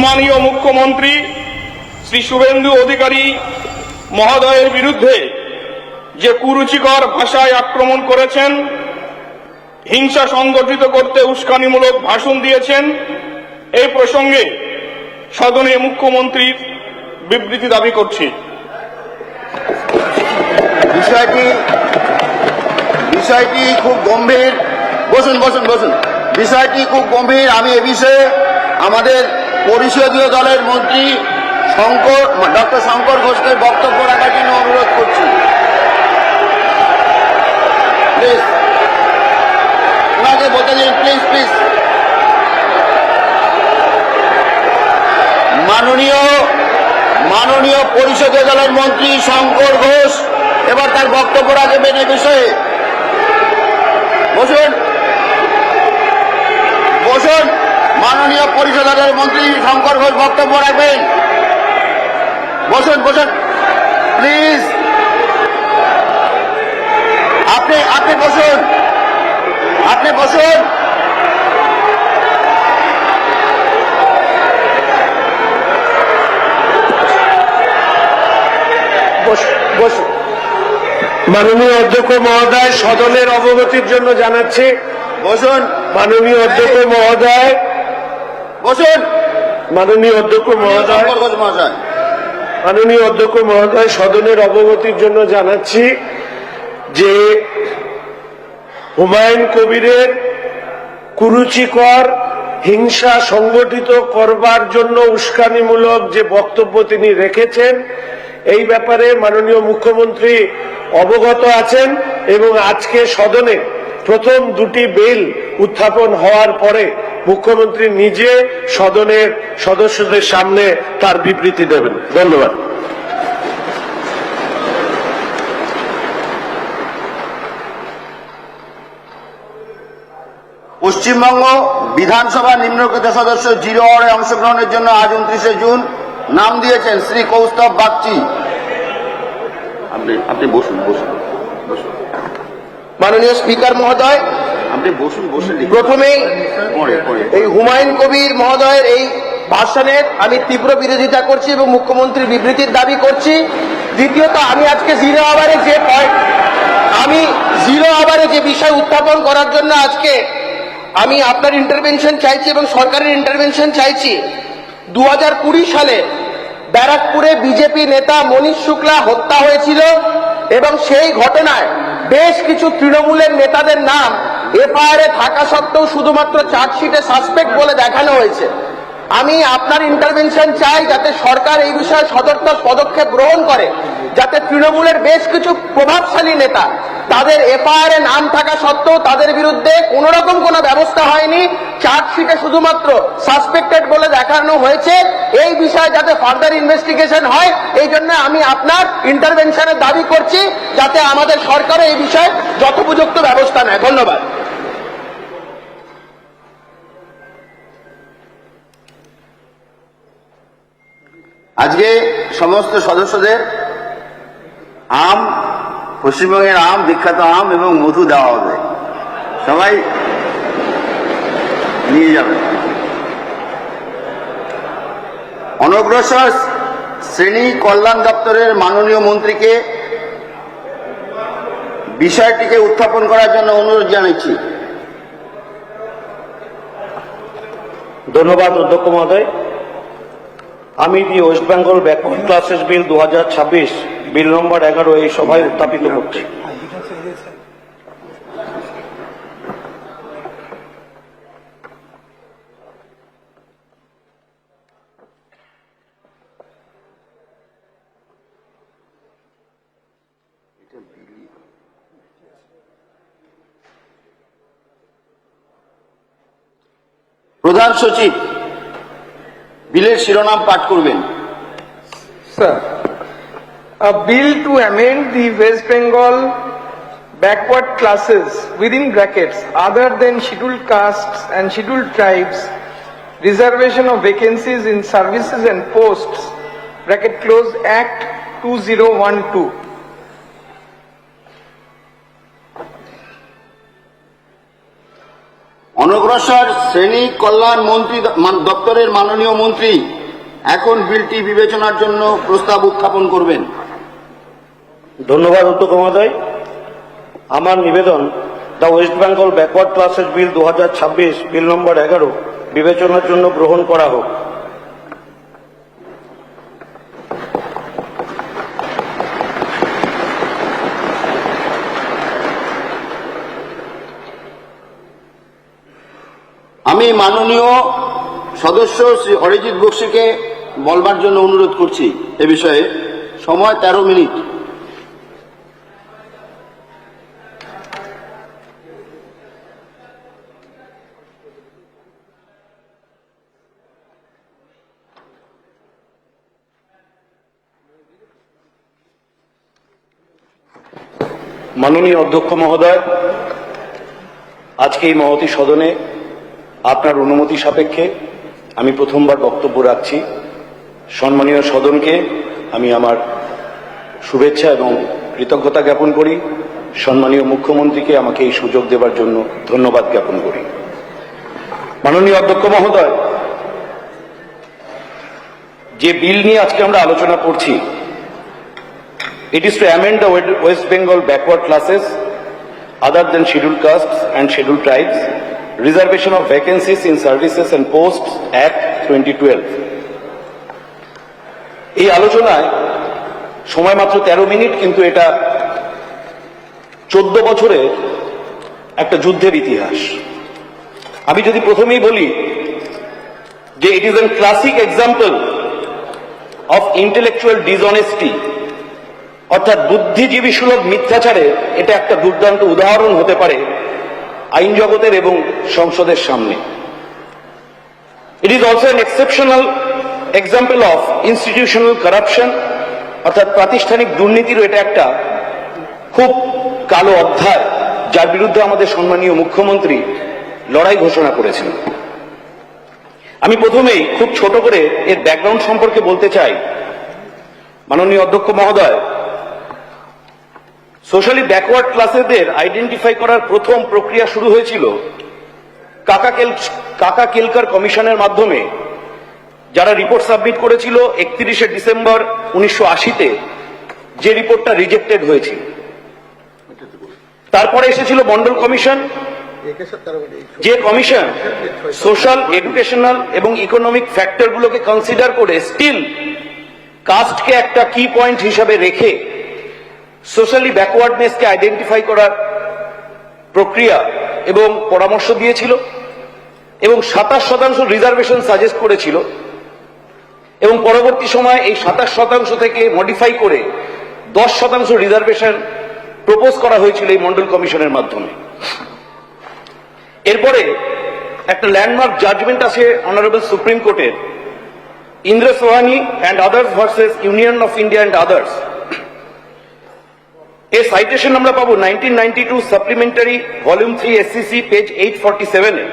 মাননীয় মুখ্যমন্ত্রী শ্রী শুভেন্দু অধিকারী মহোদয়ের বিরুদ্ধে যে কুরুচিকর ভাষায় আক্রমণ করেছেন, হিংসা সংগঠিত করতে উস্কানিমূলক ভাষণ দিয়েছেন, এই প্রসঙ্গে সদনে মুখ্যমন্ত্রীর বিবৃতি দাবি করছি। বিষয়টি খুব গম্ভীর। বসুন। বিষয়টি খুব গম্ভীর। আমি এ বিষয়ে আমাদের পরিষদীয় দলের মন্ত্রী ডক্টর শঙ্কর ঘোষকে বক্তব্য রাখার জন্য অনুরোধ করছি। প্লিজ ওনাকে বলতে দিন, প্লিজ। মাননীয় পরিষদীয় দলের মন্ত্রী শঙ্কর ঘোষ এবার তার বক্তব্য রাখবেন এ বিষয়ে। বসুন। মাননীয় পরিষদ দলের মন্ত্রী শঙ্কর ঘোষ বক্তব্য রাখবেন। বসুন প্লিজ। আপনি বসুন। বসুন। মাননীয় অধ্যক্ষ মহোদয়, সদনের অবগতির জন্য জানাচ্ছি। বসুন। মাননীয় অধ্যক্ষ মহোদয়, বসুন। মাননীয় অধ্যক্ষ মহোদয়, মাননীয় অধ্যক্ষ মহোদয়, সদনের অবগতির জন্য জানাচ্ছি যে হুমায়ুন কবিরের কুরুচিকর হিংসা সংগঠিত করবার জন্য উস্কানিমূলক যে বক্তব্য তিনি রেখেছেন, এই ব্যাপারে মাননীয় মুখ্যমন্ত্রী অবগত আছেন এবং আজকে সদনে প্রথম দুটি বিল উত্থাপন হওয়ার পরে মুখ্যমন্ত্রী নিজে সদনের সদস্যদের সামনে তার বিবৃতি দেবেন। ধন্যবাদ। পশ্চিমবঙ্গ বিধানসভা নিম্নলিখিত সদস্য 0 আওয়ারে অংশগ্রহণের জন্য আজ 29শে জুন নাম দিয়েছেন শ্রী কৌস্তভ বাগচি। আপনি বসুন। মাননীয় স্পিকার মহোদয়, আপনি বসুন। প্রথমেই এই হুমায়ুন কবির মহোদয়ের এই ভাষণের আমি তীব্র বিরোধিতা করছি এবং মুখ্যমন্ত্রীর বিবৃতির দাবি করছি। দ্বিতীয়ত, আমি আজকে জিরো আওয়ারে যে বিষয় উত্থাপন করার জন্য আজকে আমি আপনার ইন্টারভেনশন চাইছি এবং সরকারের ইন্টারভেনশন চাইছি। 2020 সালে ব্যারাকপুরে বিজেপি নেতা মনীষ শুক্লা হত্যা হয়েছিল এবং সেই ঘটনায় বেশ কিছু তৃণমূলের নেতাদের নাম এফআইআর থাকা সত্ত্বেও শুধুমাত্র চার্জশিটে সাসপেক্ট বলে দেখানো হয়েছে। আমি আপনার ইন্টারভেনশন চাই যাতে সরকার এই বিষয়ে সদর্থক পদক্ষেপ গ্রহণ করে, যাতে তৃণমূলের বেশ কিছু প্রভাবশালী নেতা তাদের এফআইআর নাম থাকা সত্ত্বেও তাদের বিরুদ্ধে কোন রকম কোনো ব্যবস্থা হয়নি, চার্জশিটে শুধুমাত্র সাসপেক্টেড বলে দেখানো হয়েছে, এই বিষয়ে যাতে ফার্দার ইনভেস্টিগেশন হয়, এই জন্য আমি আপনার ইন্টারভেনশনের দাবি করছি যাতে আমাদের সরকারও এই বিষয়ে যথোপযুক্ত ব্যবস্থা নেয়। ধন্যবাদ। আজকে সমস্ত সদস্যদের পশ্চিমবঙ্গের বিখ্যাত আম এবং মধু দেওয়া হবে। সবাই নিয়ে যাবেন। অনগ্রসর শ্রেণী কল্যাণ দপ্তরের মাননীয় মন্ত্রীকে বিষয়টিকে উত্থাপন করার জন্য অনুরোধ জানাচ্ছি। ধন্যবাদ অধ্যক্ষ মহোদয়। আমি দি West Bengal backward classes bill 2026 bill number 11 এই সভায় উত্থাপিত করছি। প্রধান সচিব বিলের শিরোনাম পাঠ করবেন। Sir, a bill to amend the West Bengal backward classes within brackets other than scheduled castes and scheduled tribes, reservation of vacancies in services and posts, bracket close, Act 2012. অনগ্রসর শ্রেণী কল্যাণ মন্ত্রী দপ্তরের মাননীয় মন্ত্রী এখন বিলটি বিবেচনার জন্য প্রস্তাব উত্থাপন করবেন। ধন্যবাদ অধ্যক্ষ মহোদয়। আমার নিবেদন the West Bengal backward classes bill 2026 bill number 11 বিবেচনার জন্য গ্রহণ করা হোক। আমি মাননীয় সদস্য শ্রী অরিজিৎ বক্সিকে বলবার জন্য অনুরোধ করছি এ বিষয়ে। সময় 13 মিনিট। মাননীয় অধ্যক্ষ মহোদয়, আজকে এই মহতী সদনে আপনার অনুমতি সাপেক্ষে আমি প্রথমবার বক্তব্য রাখছি। সম্মানীয় সদনকে আমি আমার শুভেচ্ছা এবং কৃতজ্ঞতা জ্ঞাপন করি। সম্মানীয় মুখ্যমন্ত্রীকে আমাকে এই সুযোগ দেওয়ার জন্য ধন্যবাদ জ্ঞাপন করি। মাননীয় অধ্যক্ষ মহোদয়, যে বিল নিয়ে আজকে আমরা আলোচনা করছি, it is to amend the West Bengal backward classes other than scheduled castes and scheduled tribes reservation of vacancies in services and posts Act 2012. এই আলোচনায় সময় মাত্র 13 মিনিট, কিন্তু এটা 14 বছরের একটা যুদ্ধের ইতিহাস। আমি যদি প্রথমেই বলি যে it is a classic example of intellectual dishonesty, অর্থাৎ বুদ্ধিজীবী সুলভ মিথ্যাচারে এটা একটা দুর্দান্ত উদাহরণ হতে পারে আইন জগতের এবং সংসদের সামনে। It is also N exceptional example of institutional corruption, অর্থাৎ প্রাতিষ্ঠানিক দুর্নীতিরও এটা একটা খুব কালো অধ্যায়, যার বিরুদ্ধে আমাদের সম্মানীয় মুখ্যমন্ত্রী লড়াই ঘোষণা করেছেন। আমি প্রথমেই খুব ছোট করে এর ব্যাকগ্রাউন্ড সম্পর্কে বলতে চাই। মাননীয় অধ্যক্ষ মহোদয়, সোশ্যালি ব্যাকওয়ার্ড ক্লাসেদের আইডেন্টিফাই করার প্রথম প্রক্রিয়া শুরু হয়েছিল কাকা কেলকার কমিশনের মাধ্যমে, যারা রিপোর্ট সাবমিট করেছিল 31শে ডিসেম্বর 1980-তে, যে রিপোর্টটা রিজেক্টেড হয়েছিল। তারপরে এসেছিল মন্ডল কমিশন, যে কমিশন সোশ্যাল, এডুকেশনাল এবং ইকোনমিক ফ্যাক্টরগুলোকে কনসিডার করে স্টিল কাস্টকে একটা কি পয়েন্ট হিসাবে রেখে সোশ্যালি ব্যাকওয়ার্ডনেসকে আইডেন্টিফাই করার প্রক্রিয়া এবং পরামর্শ দিয়েছিল এবং 27% রিজার্ভেশন সাজেস্ট করেছিল এবং পরবর্তী সময় এই 27% থেকে মডিফাই করে 10% রিজার্ভেশন প্রপোজ করা হয়েছিল এই মন্ডল কমিশনের মাধ্যমে। এরপরে একটা ল্যান্ডমার্ক জাজমেন্ট আছে অনারেবল সুপ্রিম কোর্টের, Indra Sawhney and others versus Union of India and others. এর সাইটেশন আমরা পাবো 1992 সাপ্লিমেন্টারি ভলিউম 3 SCC পেজ 847-এ।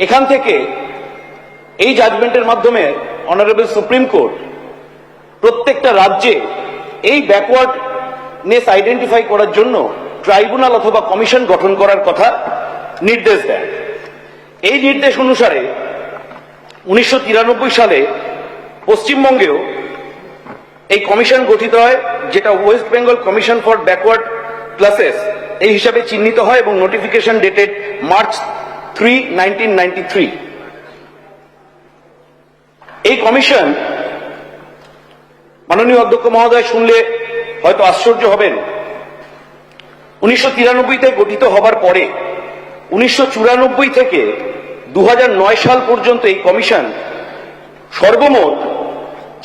এখান থেকে এই জাজমেন্টের মাধ্যমে অনারেবল সুপ্রিম কোর্ট প্রত্যেকটা রাজ্যে এই ব্যাকওয়ার্ডনেস আইডেন্টিফাই করার জন্য ট্রাইব্যুনাল অথবা কমিশন গঠন করার কথা নির্দেশ দেন। এই নির্দেশ অনুসারে 1993 সালে পশ্চিমবঙ্গেও এই কমিশন গঠিত হয়, যেটা West Bengal commission for backward classes এই হিসাবে চিহ্নিত হয় এবং নোটিফিকেশন ডেটেড মার্চ 3, 1993। এই কমিশন, মাননীয় অধ্যক্ষ মহোদয়, শুনলে হয়তো আশ্চর্য হবেন, 1993-তে গঠিত হবার পরে 1994 থেকে 2009 সাল পর্যন্ত এই কমিশন সর্বমোট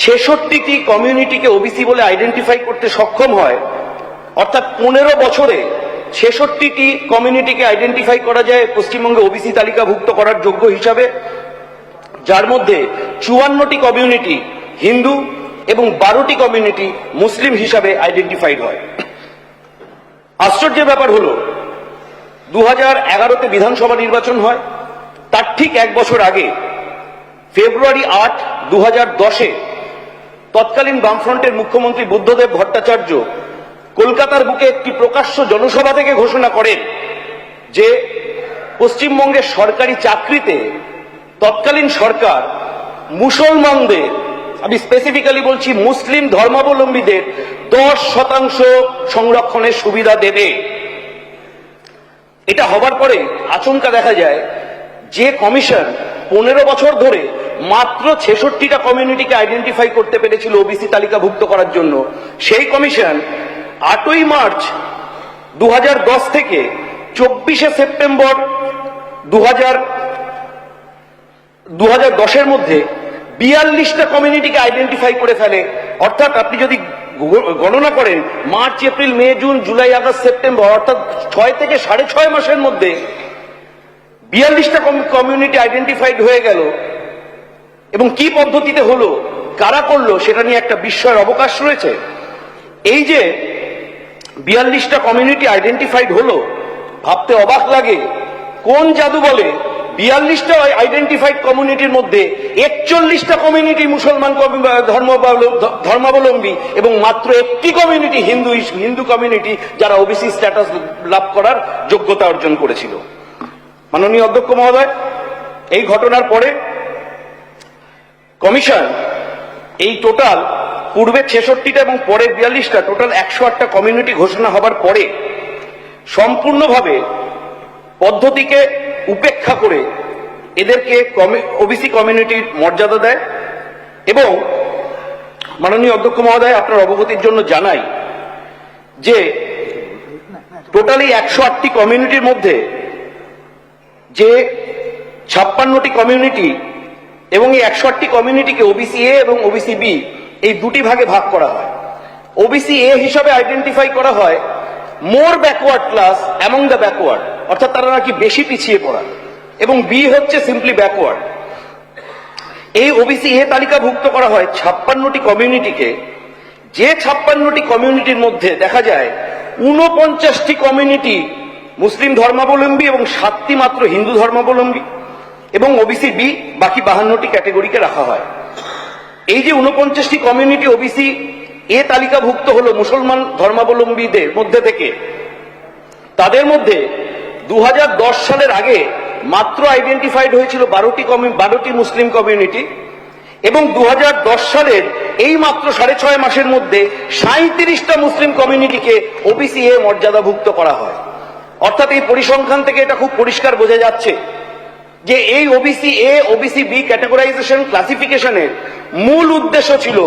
66টি কমিউনিটিকে ওবিসি বলে আইডেন্টিফাই করতে সক্ষম হয়। অর্থাৎ 15 বছরে 66টি কমিউনিটিকে আইডেন্টিফাই করা যায় পশ্চিমবঙ্গে ওবিসি তালিকাভুক্ত করার যোগ্য হিসাবে, যার মধ্যে 54টি কমিউনিটি হিন্দু এবং 12টি কমিউনিটি মুসলিম হিসাবে আইডেন্টিফাইড হয়। আশ্চর্যের ব্যাপার হলো 2011-তে বিধানসভা নির্বাচন হয়, তার ঠিক এক বছর আগে ফেব্রুয়ারি 8, 2010-এ তৎকালীন বামফ্রন্টের মুখ্যমন্ত্রী বুদ্ধদেব ভট্টাচার্য কলকাতার বুকে একটি প্রকাশ্য জনসভা থেকে ঘোষণা করেন যে পশ্চিমবঙ্গের সরকারি চাকরিতে তৎকালীন সরকার মুসলমানদের, আমি স্পেসিফিক্যালি বলছি মুসলিম ধর্মাবলম্বীদের 10% সংরক্ষণের সুবিধা দেবে। এটা হবার পরে আচমকা দেখা যায় যে কমিশন 15 বছর ধরে মাত্র 66টা কমিউনিটিকে আইডেন্টিফাই করতে পেরেছিল ওবিসি তালিকাভুক্ত করার জন্য, সেই কমিশন 8ই মার্চ 2010 থেকে 24শে সেপ্টেম্বর 2010-এর মধ্যে 42টা কমিউনিটিকে আইডেন্টিফাই করে ফেলে। অর্থাৎ আপনি যদি গণনা করেন মার্চ, এপ্রিল, মে, জুন, জুলাই, আগস্ট, সেপ্টেম্বর, অর্থাৎ 6 থেকে 6.5 মাসের মধ্যে 42টা কমিউনিটি আইডেন্টিফাইড হয়ে গেল। এবং কি পদ্ধতিতে হলো, কারা করলো, সেটা নিয়ে একটা বিস্ময়ের অবকাশ রয়েছে। এই যে 42টা কমিউনিটি আইডেন্টিফাইড হলো, ভাবতে অবাক লাগে কোন জাদু বলে 42টা আইডেন্টিফাইড কমিউনিটির মধ্যে 41টা কমিউনিটি মুসলমান ধর্মাবলম্বী এবং মাত্র একটি কমিউনিটি হিন্দু কমিউনিটি যারা ওবিসি স্ট্যাটাস লাভ করার যোগ্যতা অর্জন করেছিল। মাননীয় অধ্যক্ষ মহোদয়, এই ঘটনার পরে কমিশন এই টোটাল পূর্বে 66টা এবং পরে 42টা টোটাল 108টা কমিউনিটি ঘোষণা হবার পরে সম্পূর্ণভাবে পদ্ধতিকে উপেক্ষা করে এদেরকে ওবিসি কমিউনিটির মর্যাদা দেয়। এবং মাননীয় অধ্যক্ষ মহোদয়, আপনার অবগতির জন্য জানাই যে টোটালি 108টি কমিউনিটির মধ্যে যে 56টি কমিউনিটি এবং এই 108টি কমিউনিটিকে ওবিসি এ এবং ওবিসি বি এই দুটি ভাগে ভাগ করা হয়। ওবিসি এ হিসাবে আইডেন্টিফাই করা হয় মোর backward class among the backward, অর্থাৎ তারা নাকি বেশি পিছিয়ে পড়া, এবং বি হচ্ছে সিম্পলি ব্যাকওয়ার্ড। এই ওবিসি এ তালিকাভুক্ত করা হয় 56টি কমিউনিটিকে, যে 56টি কমিউনিটির মধ্যে দেখা যায় 49টি কমিউনিটি মুসলিম ধর্মাবলম্বী এবং 7টি মাত্র হিন্দু ধর্মাবলম্বী, এবং ওবিসি বি বাকি 52টি ক্যাটেগরিকে রাখা হয়। এই যে 49টি কমিউনিটি ওবিসি এ তালিকাভুক্ত হলো মুসলমান ধর্মাবলম্বীদের মধ্যে থেকে, তাদের মধ্যে 2010 সালের আগে মাত্র আইডেন্টিফাইড হয়েছিল 12টি মুসলিম কমিউনিটি, এবং 2010 সালের এই মাত্র 6.5 মাসের মধ্যে 37টা মুসলিম কমিউনিটিকে ওবিসি এ মর্যাদাভুক্ত করা হয়। অর্থাৎ এই পরিসংখ্যান থেকে এটা খুব পরিষ্কার বোঝা যাচ্ছে যে এই ওবিসি এ ওবিসি বি ক্যাটেগরাইজেশন ক্লাসিফিকেশনের মূল উদ্দেশ্য ছিল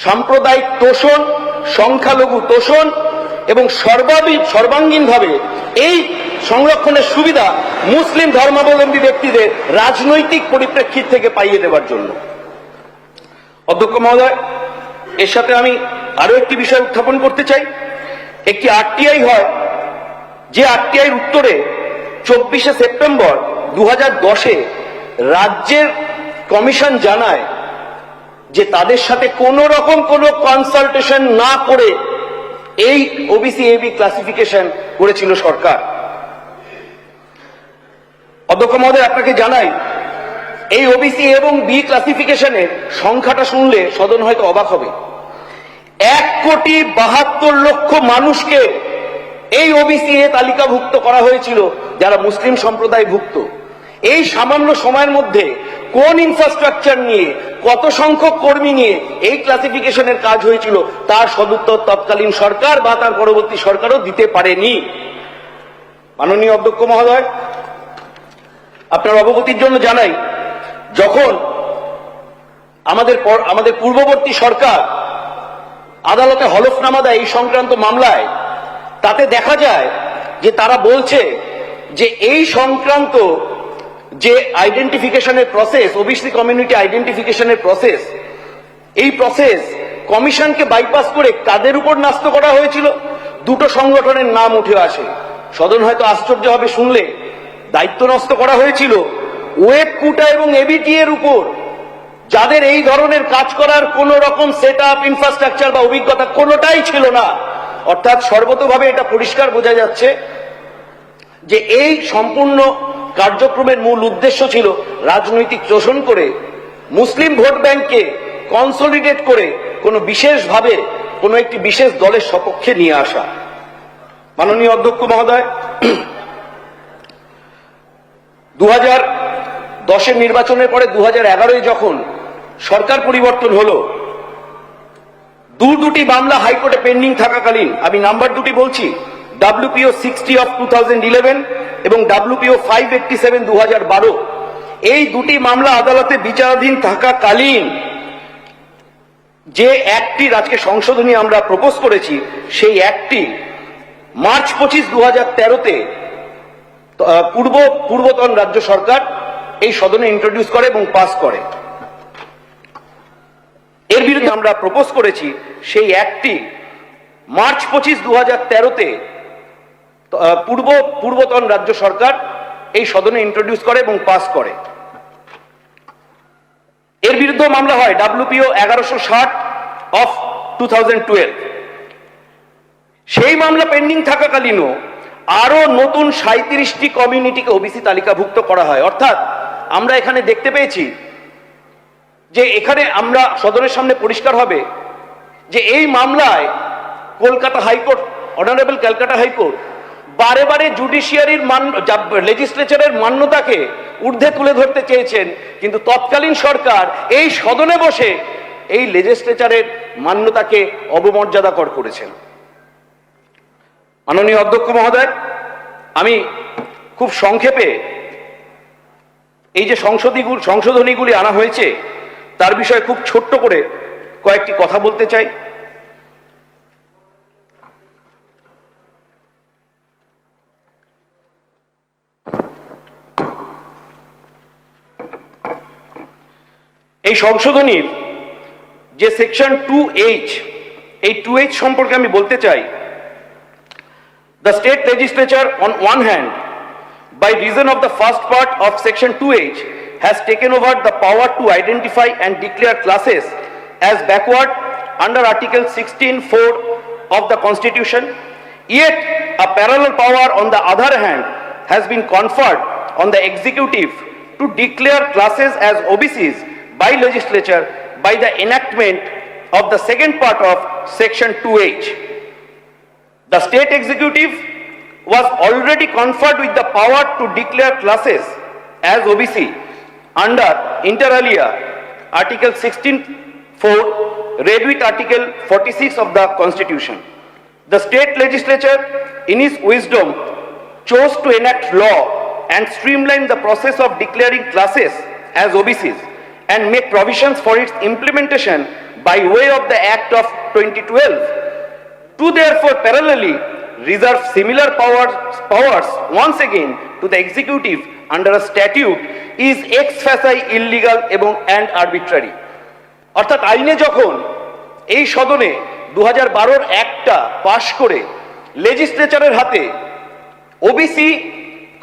সাম্প্রদায়িক তোষণ, সংখ্যালঘু তোষণ এবং সর্বাঙ্গীনভাবে এই সংরক্ষণের সুবিধা মুসলিম ধর্মাবলম্বী ব্যক্তিদের রাজনৈতিক পরিপ্রেক্ষিত থেকে পাইয়ে দেওয়ার জন্য। অধ্যক্ষ মহোদয়, এর সাথে আমি আরো একটি বিষয় উত্থাপন করতে চাই। একটি আরটিআই হয়, যে আরটিআইয়ের উত্তরে 24শে সেপ্টেম্বর 2010-এ রাজ্যের কমিশন জানায় যে তাদের সাথে কোন রকম কোন কনসালটেশন না করে এই ওবিসি এবি ক্লাসিফিকেশন করেছিল সরকার। অধ্যক্ষ মহোদয়, আপনাকে জানাই এই ওবিসি এবং বি ক্লাসিফিকেশনের সংখ্যাটা শুনলে সদন হয়তো অবাক হবে। 1,72,00,000 মানুষকে এই ওবিসি এ তালিকাভুক্ত করা হয়েছিল যারা মুসলিম সম্প্রদায়ভুক্ত। এই সামান্য সময়ের মধ্যে কোন ইনফ্রাস্ট্রাকচার নিয়ে, কত সংখ্যক কর্মী নিয়ে এই ক্লাসিফিকেশনের কাজ হয়েছিল তার সদুত্তর তৎকালীন সরকার বা তার পরবর্তী সরকারও দিতে পারেনি। মাননীয় অধ্যক্ষ মহোদয়, আপনার অবগতির জন্য জানাই, যখন আমাদের পূর্ববর্তী সরকার আদালতে হলফনামা দেয় এই সংক্রান্ত মামলায়, তাতে দেখা যায় যে তারা বলছে যে এই সংক্রান্ত যে আইডেন্টিফিকেশনের প্রসেস, ওবিসি কমিউনিটি আইডেন্টিফিকেশনের প্রসেস, এই প্রসেস কমিশনকে বাইপাস করে কাদের উপর ন্যস্ত করা হয়েছিল? দুটো সংগঠনের নাম উঠে আসে। সদন হয়তো আশ্চর্য হবে শুনলে, দায়িত্ব ন্যস্ত করা হয়েছিল ওয়েব কুটা এবং এবিটি এর উপর, যাদের এই ধরনের কাজ করার কোন রকম সেট আপ, ইনফ্রাস্ট্রাকচার বা অভিজ্ঞতা কোনোটাই ছিল না। অর্থাৎ সর্বতোভাবে এটা পরিষ্কার বোঝা যাচ্ছে যে এই সম্পূর্ণ কার্যক্রমের মূল উদ্দেশ্য ছিল রাজনৈতিক শোষণ করে মুসলিম ভোট ব্যাংককে কনসলিডেট করে কোনো বিশেষভাবে কোনো একটি বিশেষ দলের সপক্ষে নিয়ে আসা। মাননীয় অধ্যক্ষ মহোদয়, 2010-এর নির্বাচনের পরে 2011-য় যখন সরকার পরিবর্তন হলো, দুটি মামলা হাইকোর্টে পেন্ডিং থাকাকালীন, আমি নাম্বার দুটি বলছি, WPO 60 অফ 2011 এবং WPO 587 2012, এই দুটি মামলা আদালতে বিচারাধীন থাকাকালীন যে অ্যাক্টটির আজকে সংশোধনী আমরা প্রপোজ করেছি, সেই অ্যাক্টটি মার্চ 25, 2013-তে পূর্বতন রাজ্য সরকার এই সদনে ইন্ট্রোডিউস করে এবং পাস করে। এর বিরুদ্ধে আমরা প্রপোজ করেছি সেই অ্যাক্টটি মার্চ 25, 2013-তে পূর্বতন রাজ্য সরকার এই সদনে ইন্ট্রোডিউস করে এবং পাস করে। এর বিরুদ্ধে মামলা হয় WPO 1160 অফ 2012। সেই মামলা পেন্ডিং থাকাকালীনও আরো নতুন 37টি কমিউনিটিকে ওবিসি তালিকাভুক্ত করা হয়। অর্থাৎ আমরা এখানে দেখতে পেয়েছি যে এখানে আমরা সদনের সামনে পরিষ্কার হবে যে এই মামলায় Kolkata high court, honourable Calcutta high court বারে বারে জুডিশিয়ারির লেজিসলেচারের মান্যতাকে ঊর্ধ্বে তুলে ধরতে চেয়েছেন, কিন্তু তৎকালীন সরকার এই সদনে বসে এই লেজিসলেচারের মান্যতাকে অবমর্যাদাকর করেছেন। মাননীয় অধ্যক্ষ মহোদয়, আমি খুব সংক্ষেপে এই যে সংশোধনীগুলি আনা হয়েছে তার বিষয়ে খুব ছোট্ট করে কয়েকটি কথা বলতে চাই। এই সংশোধনীর যে সেকশন 2H, এই 2H সম্পর্কে আমি বলতে চাই। The state legislature on one hand, by reason of the first part of section 2H, has taken over the power to identify and declare classes as backward under article 16(4) of the constitution, yet a parallel power on the other hand has been conferred on the executive to declare classes as OBCs by legislature by the enactment of the second part of section 2H. The state executive was already conferred with the power to declare classes as OBC under inter alia article 16(4) read with article 46 of the constitution. The state legislature in its wisdom chose to enact law and streamline the process of declaring classes as OBCs and make provisions for its implementation by way of the Act of 2012. To therefore parallelly reserve similar powers once again to the executive under a statute is ex facie illegal এবং and arbitrary. অর্থাৎ আইনে যখন এই সদনে 2012-র অ্যাক্টটা পাশ করে লেজিসলেচারের হাতে OBC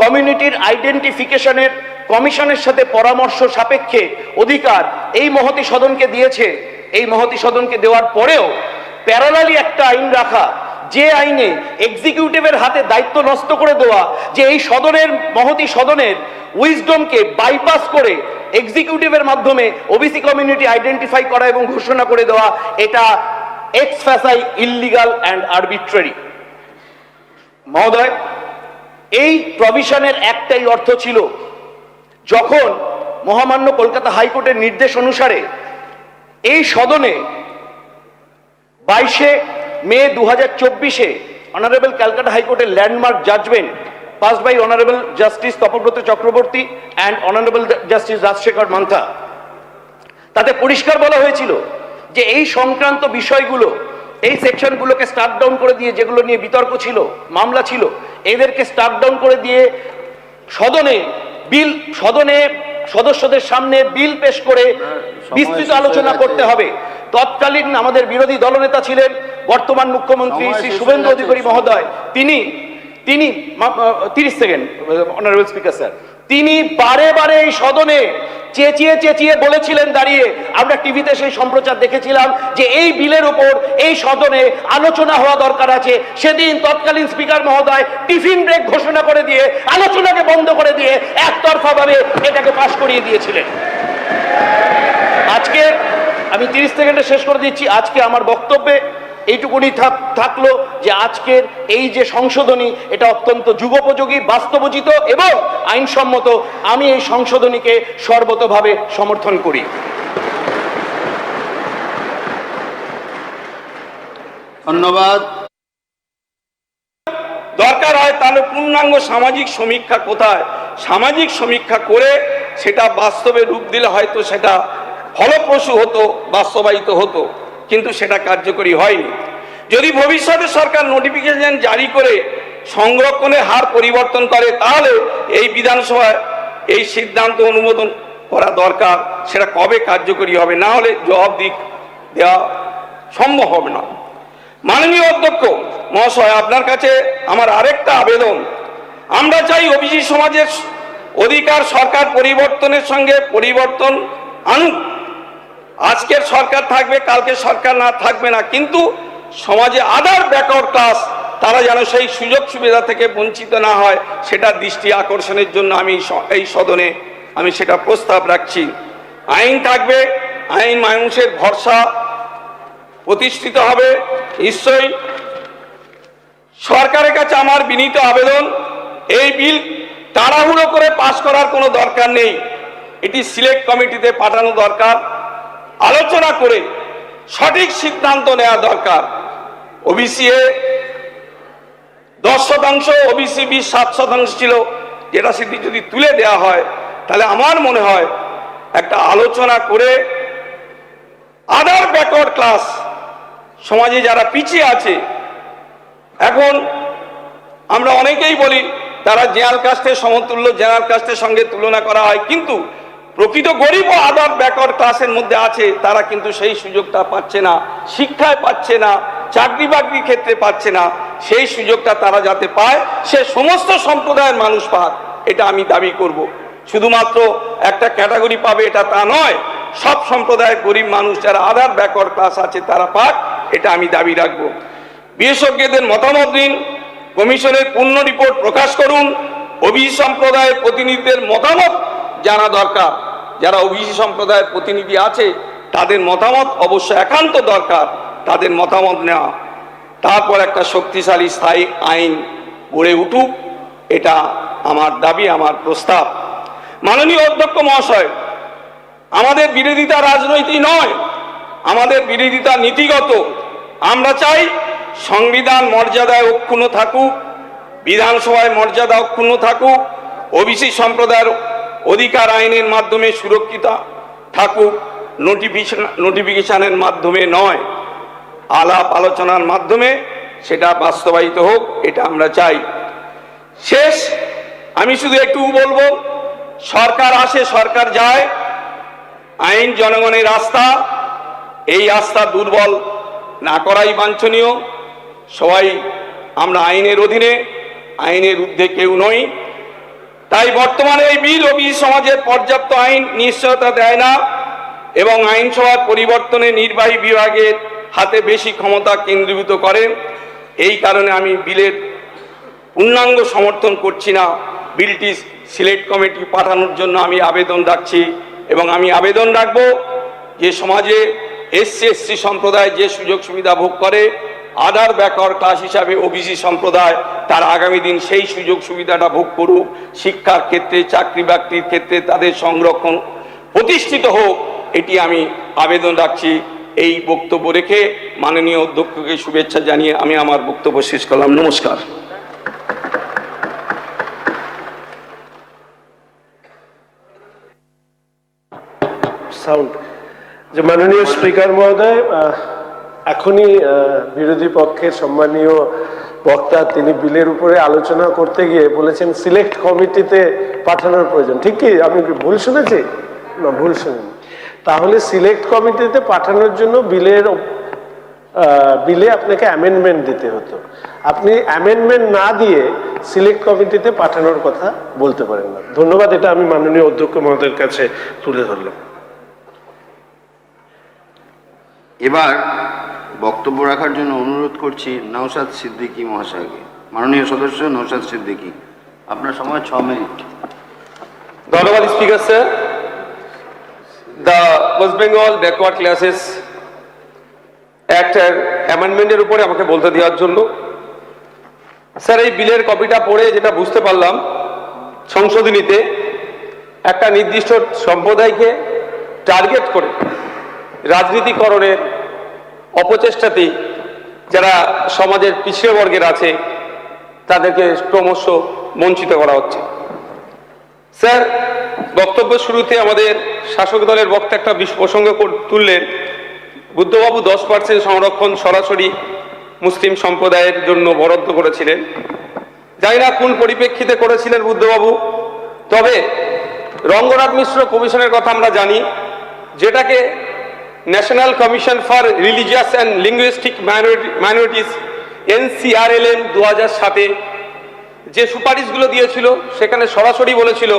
কমিউনিটির আইডেন্টিফিকেশনের কমিশনের সাথে পরামর্শ সাপেক্ষে অধিকার এই মহতি সদনকে দিয়েছে, এই মহতি সদনকে দেওয়ার পরেও প্যারালালি একটা আইন রাখা, যে আইনে এক্সিকিউটিভের হাতে দায়িত্ব নষ্ট করে দেওয়া, যে এই সদনের মহতি সদনের উইজডমকে বাইপাস করে এক্সিকিউটিভের মাধ্যমে ওবিসি কমিউনিটি আইডেন্টিফাই করা এবং ঘোষণা করে দেওয়া, এটা x FSSAI illegal and arbitrary. মহোদয়, এই প্রভিশনের একটাই অর্থ ছিল, যখন মহামান্য কলকাতা হাইকোর্টের নির্দেশ অনুসারে এই সদনে 22 মে 2024-এ অনারেবল ক্যালকাটা হাইকোর্টের landmark judgment passed by honourable justice Tapabrata Chakraborty and honourable justice Rajshekhar Mantha, তাতে পরিষ্কার বলা হয়েছিল যে এই সংক্রান্ত বিষয়গুলো, এই সেকশনগুলোকে স্টার্ট ডাউন করে দিয়ে, যেগুলো নিয়ে বিতর্ক ছিল, মামলা ছিল, এদেরকে স্টার্ট ডাউন করে দিয়ে সদনে সদস্যদের সামনে বিল পেশ করে বিস্তৃত আলোচনা করতে হবে। তৎকালীন আমাদের বিরোধী দলনেতা ছিলেন বর্তমান মুখ্যমন্ত্রী শ্রী শুভেন্দু অধিকারী মহোদয়। তিনি 30 সেকেন্ড অনারেবল স্পিকার স্যার, তিনি বারে বারে এই সদনে চেঁচিয়ে চেঁচিয়ে বলেছিলেন দাঁড়িয়ে, আমরা টিভিতে সেই সম্প্রচার দেখেছিলাম, যে এই বিলের উপর এই সদনে আলোচনা হওয়া দরকার আছে। সেদিন তৎকালীন স্পিকার মহোদয় টিফিন ব্রেক ঘোষণা করে দিয়ে আলোচনাকে বন্ধ করে দিয়ে একতরফা ভাবে এটাকে পাশ করিয়ে দিয়েছিলেন। আজকে আমি 30 সেকেন্ডে শেষ করে দিচ্ছি। আজকে আমার বক্তব্যে এইটুকুনি থাকলো যে আজকের এই যে সংশোধনী এটা অত্যন্ত যুগোপযোগী, বাস্তবোচিত এবং আইনসম্মত। আমি এই সংশোধনীকে সর্বতোভাবে সমর্থন করি। ধন্যবাদ। দরকার হয় তাহলে পূর্ণাঙ্গ সামাজিক সমীক্ষা কোথায়, সামাজিক সমীক্ষা করে সেটা বাস্তবে রূপ দিলে হয়তো সেটা ফলপ্রসূ হতো, বাস্তবায়িত হতো, কিন্তু সেটা কার্যকরী হয়নি। যদি ভবিষ্যতে সরকার নোটিফিকেশন জারি করে সংরক্ষণের হার পরিবর্তন করে তাহলে এই বিধানসভায় এই সিদ্ধান্ত অনুমোদন করা দরকার। সেটা কবে কার্যকরী হবে, না হলে জবাবদিহি দেওয়া সম্ভব হবে না। মাননীয় অধ্যক্ষ মহাশয়, আপনার কাছে আমার আরেকটা আবেদন, আমরা চাই ওবিসি সমাজের অধিকার সরকার পরিবর্তনের সঙ্গে পরিবর্তন আনুক। আজকের সরকার থাকবে, কালকে সরকার না থাকবে না, কিন্তু সমাজে আদার ব্যাকওয়ার্ড ক্লাস তারা যেন সেই সুযোগ সুবিধা থেকে বঞ্চিত না হয়, সেটা দৃষ্টি আকর্ষণের জন্য আমি এই সদনে আমি সেটা প্রস্তাব রাখছি। আইন থাকবে, আইন মানুষের ভরসা প্রতিষ্ঠিত হবে। নিশ্চয়ই সরকারের কাছে আমার বিনীত আবেদন, এই বিল তাড়াহুড়ো করে পাশ করার কোনো দরকার নেই। এটি সিলেক্ট কমিটিতে পাঠানো দরকার, আলোচনা করে সঠিক সিদ্ধান্ত নেওয়া দরকার। ওবিসি এ 10%, ওবিসি বি 7% ছিল, যেটা সেটি যদি তুলে দেওয়া হয় তাহলে আমার মনে হয় একটা আলোচনা করে আদার ব্যাকওয়ার্ড ক্লাস সমাজে যারা পিছিয়ে আছে, এখন আমরা অনেকেই বলি তারা জেনারেল কাস্টের সমতুল্য, জেনারেল কাস্টের সঙ্গে তুলনা করা হয়, কিন্তু প্রকৃত গরিব ও আদার ব্যাকওয়ার্ড ক্লাসের মধ্যে আছে, তারা কিন্তু সেই সুযোগটা পাচ্ছে না, শিক্ষায় পাচ্ছে না, চাকরি বাকরির ক্ষেত্রে পাচ্ছে না। সেই সুযোগটা তারা যাতে পায়, সে সমস্ত সম্প্রদায়ের মানুষ পাক, এটা আমি দাবি করব। শুধুমাত্র একটা ক্যাটাগরি পাবে এটা তা নয়, সব সম্প্রদায়ের গরিব মানুষ যারা আদার ব্যাকওয়ার্ড ক্লাস আছে তারা পাক, এটা আমি দাবি রাখবো। বিশেষজ্ঞদের মতামত দিন, কমিশনের পূর্ণ রিপোর্ট প্রকাশ করুন, ওবিসি সম্প্রদায়ের প্রতিনিধিদের মতামত জানা দরকার। যারা ওবিসি সম্প্রদায়ের প্রতিনিধি আছে তাদের মতামত অবশ্য একান্ত দরকার, তাদের মতামত নেওয়া। তারপর একটা শক্তিশালী স্থায়ী আইন গড়ে উঠুক, এটা আমার দাবি, আমার প্রস্তাব। মাননীয় অধ্যক্ষ মহাশয়, আমাদের বিরোধিতা রাজনৈতিক নয়, আমাদের বিরোধিতা নীতিগত। আমরা চাই সংবিধান মর্যাদায় অক্ষুণ্ণ থাকুক, বিধানসভায় মর্যাদা অক্ষুণ্ণ থাকুক, ওবিসি সম্প্রদায়ের অধিকার আইনের মাধ্যমে সুরক্ষিত থাকুক, নোটিফিকেশনের মাধ্যমে নয়, আলাপ আলোচনার মাধ্যমে সেটা বাস্তবায়িত হোক, এটা আমরা চাই। শেষ আমি শুধু একটু বলবো, সরকার আসে সরকার যায়, আইন জনগণের আস্থা, এই আস্থা দুর্বল না করাই বাঞ্ছনীয়। সবাই আমরা আইনের অধীনে, আইনের ঊর্ধ্বে কেউ নই। তাই বর্তমানে এই বিল ওবিসি সমাজের পর্যাপ্ত আইন নিশ্চয়তা দেয় না এবং আইনসভার পরিবর্তনে নির্বাহী বিভাগের হাতে বেশি ক্ষমতা কেন্দ্রীভূত করে। এই কারণে আমি বিলের পূর্ণাঙ্গ সমর্থন করছি না। বিলটি সিলেক্ট কমিটি পাঠানোর জন্য আমি আবেদন রাখছি এবং আমি আবেদন রাখব যে সমাজে এসসি সম্প্রদায় যে সুযোগ সুবিধা ভোগ করে, আদার ব্যাকওয়ার্ড ক্লাস হিসাবে ওবিসি সম্প্রদায়, তার আগামী দিন সেই সুযোগ সুবিধাটা ভোগ করুক। শিক্ষার ক্ষেত্রে, চাকরি বাকরির ক্ষেত্রে তাদের সংরক্ষণ প্রতিষ্ঠিত হোক, এটি আমি আবেদন রাখছি। এই বক্তব্য রেখে মাননীয় অধ্যক্ষকে শুভেচ্ছা জানিয়ে আমি আমার বক্তব্য শেষ করলাম। নমস্কার। সাউন্ড। যে মাননীয় স্পিকার মহোদয়, এখনই বিরোধী পক্ষের সম্মানীয় বক্তা তিনি বিলের উপরে আলোচনা করতে গিয়ে বলেছেন সিলেক্ট কমিটিতে পাঠানোর প্রয়োজন। ঠিক কি? আমি কি ভুল শুনেছি? না, ভুল শুনিনি। তাহলে সিলেক্ট কমিটিতে পাঠানোর জন্য বিলে আপনাকে অ্যামেন্ডমেন্ট দিতে হতো। আপনি অ্যামেন্ডমেন্ট না দিয়ে সিলেক্ট কমিটিতে পাঠানোর কথা বলতে পারেন না। ধন্যবাদ, এটা আমি মাননীয় অধ্যক্ষ মহোদয়ের কাছে তুলে ধরলাম। এবার বক্তব্য রাখার জন্য অনুরোধ করছি নওশাদ সিদ্দিকী মহাশয়কে। মাননীয় সদস্য নওশাদ সিদ্দিকী, আপনার সময় 6 মিনিট। ধন্যবাদ speaker sir. The West Bengal backward classes অ্যাক্টের অ্যামেন্ডমেন্টের উপরে আমাকে বলতে দেওয়ার জন্য। স্যার, এই বিলের কপিটা পড়ে যেটা বুঝতে পারলাম, সংশোধনীতে একটা নির্দিষ্ট সম্প্রদায়কে টার্গেট করে রাজনীতিকরণের অপচেষ্টাতেই যারা সমাজের পিছিয়ে বর্গের আছে তাদেরকে ক্রমশ বঞ্চিত করা হচ্ছে। স্যার, বক্তব্য শুরুতে আমাদের শাসক দলের বক্তা একটা প্রসঙ্গ তুললেন, বুদ্ধবাবু 10% সংরক্ষণ সরাসরি মুসলিম সম্প্রদায়ের জন্য বরাদ্দ করেছিলেন। জানি না কোন পরিপ্রেক্ষিতে করেছিলেন বুদ্ধবাবু, তবে রঙ্গনাথ মিশ্র কমিশনের কথা আমরা জানি, যেটাকে national commission for religious and linguistic minorities NCRLM 2007-এ যে সুপারিশগুলো দিয়েছিল সেখানে সরাসরি বলেছিল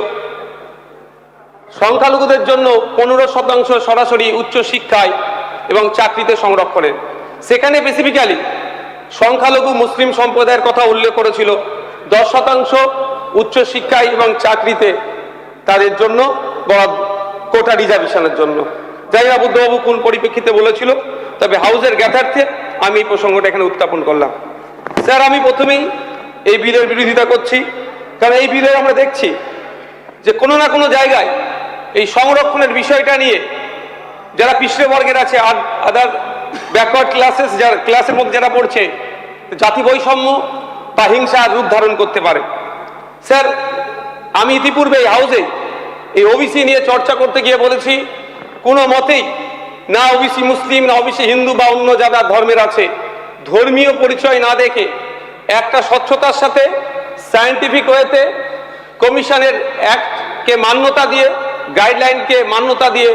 সংখ্যালঘুদের জন্য 15% সরাসরি উচ্চশিক্ষায় এবং চাকরিতে সংরক্ষণের। সেখানে স্পেসিফিক্যালি সংখ্যালঘু মুসলিম সম্প্রদায়ের কথা উল্লেখ করেছিল 10% উচ্চশিক্ষায় এবং চাকরিতে তাদের জন্য বরাদ্দ, কোটা রিজার্ভেশনের জন্য। যাই না বুদ্ধবাবু কোন পরিপ্রেক্ষিতে বলেছিল, তবে হাউসের জ্ঞাতার্থে আমি এই প্রসঙ্গটা এখানে উত্থাপন করলাম। স্যার, আমি প্রথমেই এই বিলের বিরোধিতা করছি, কারণ এই বিলে আমরা দেখছি যে কোনো না কোনো জায়গায় এই সংরক্ষণের বিষয়টা নিয়ে যারা পিছড়ে বর্গের আছে, আদার ব্যাকওয়ার্ড ক্লাসেস, যারা ক্লাসের মধ্যে যারা পড়ছে, জাতি বৈষম্য বা হিংসার রূপ ধারণ করতে পারে। স্যার, আমি ইতিপূর্বে এই হাউসে এই ওবিসি নিয়ে চর্চা করতে গিয়ে বলেছি, কোনো মতেই না ওবিসি মুসলিম, না ওবিসি হিন্দু বা অন্য যারা ধর্মের আছে, ধর্মীয় পরিচয় না দেখে একটা স্বচ্ছতার সাথে সায়েন্টিফিক ওয়েতে কমিশনের অ্যাক্টকে মান্যতা দিয়ে, গাইডলাইনকে মান্যতা দিয়ে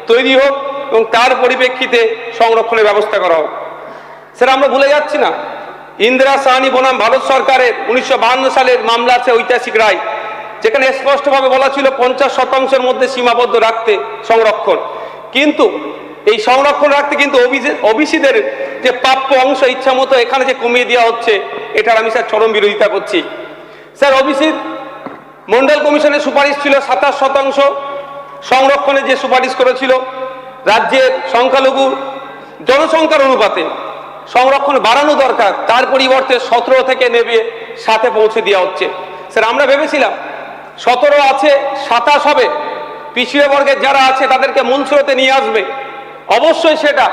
তৈরি হোক এবং তার পরিপ্রেক্ষিতে সংরক্ষণের ব্যবস্থা করা হোক। স্যার, আমরা ভুলে যাচ্ছি না, ইন্দিরা সাহানি বনাম ভারত সরকারের 1952 সালের মামলা আছে, ঐতিহাসিক রায়, যেখানে স্পষ্টভাবে বলা ছিল 50% মধ্যে সীমাবদ্ধ রাখতে সংরক্ষণ। কিন্তু এই সংরক্ষণ রাখতে কিন্তু ওবিসিদের যে প্রাপ্য অংশ ইচ্ছা মতো এখানে যে কমিয়ে দেওয়া হচ্ছে, এটার আমি স্যার চরম বিরোধিতা করছি। স্যার, ওবিসির মন্ডল কমিশনের সুপারিশ ছিল 27% সংরক্ষণের যে সুপারিশ করেছিল, রাজ্যের সংখ্যালঘু জনসংখ্যার অনুপাতে সংরক্ষণ বাড়ানো দরকার, তার পরিবর্তে 17 থেকে নেমে 7-এ পৌঁছে দেওয়া হচ্ছে। স্যার, আমরা ভেবেছিলাম 17 আছে, 27 হবে, পিছিয়ে বর্গের যারা আছে তাদেরকে মূল স্রোতে নিয়ে আসবে। অবশ্যই সেটা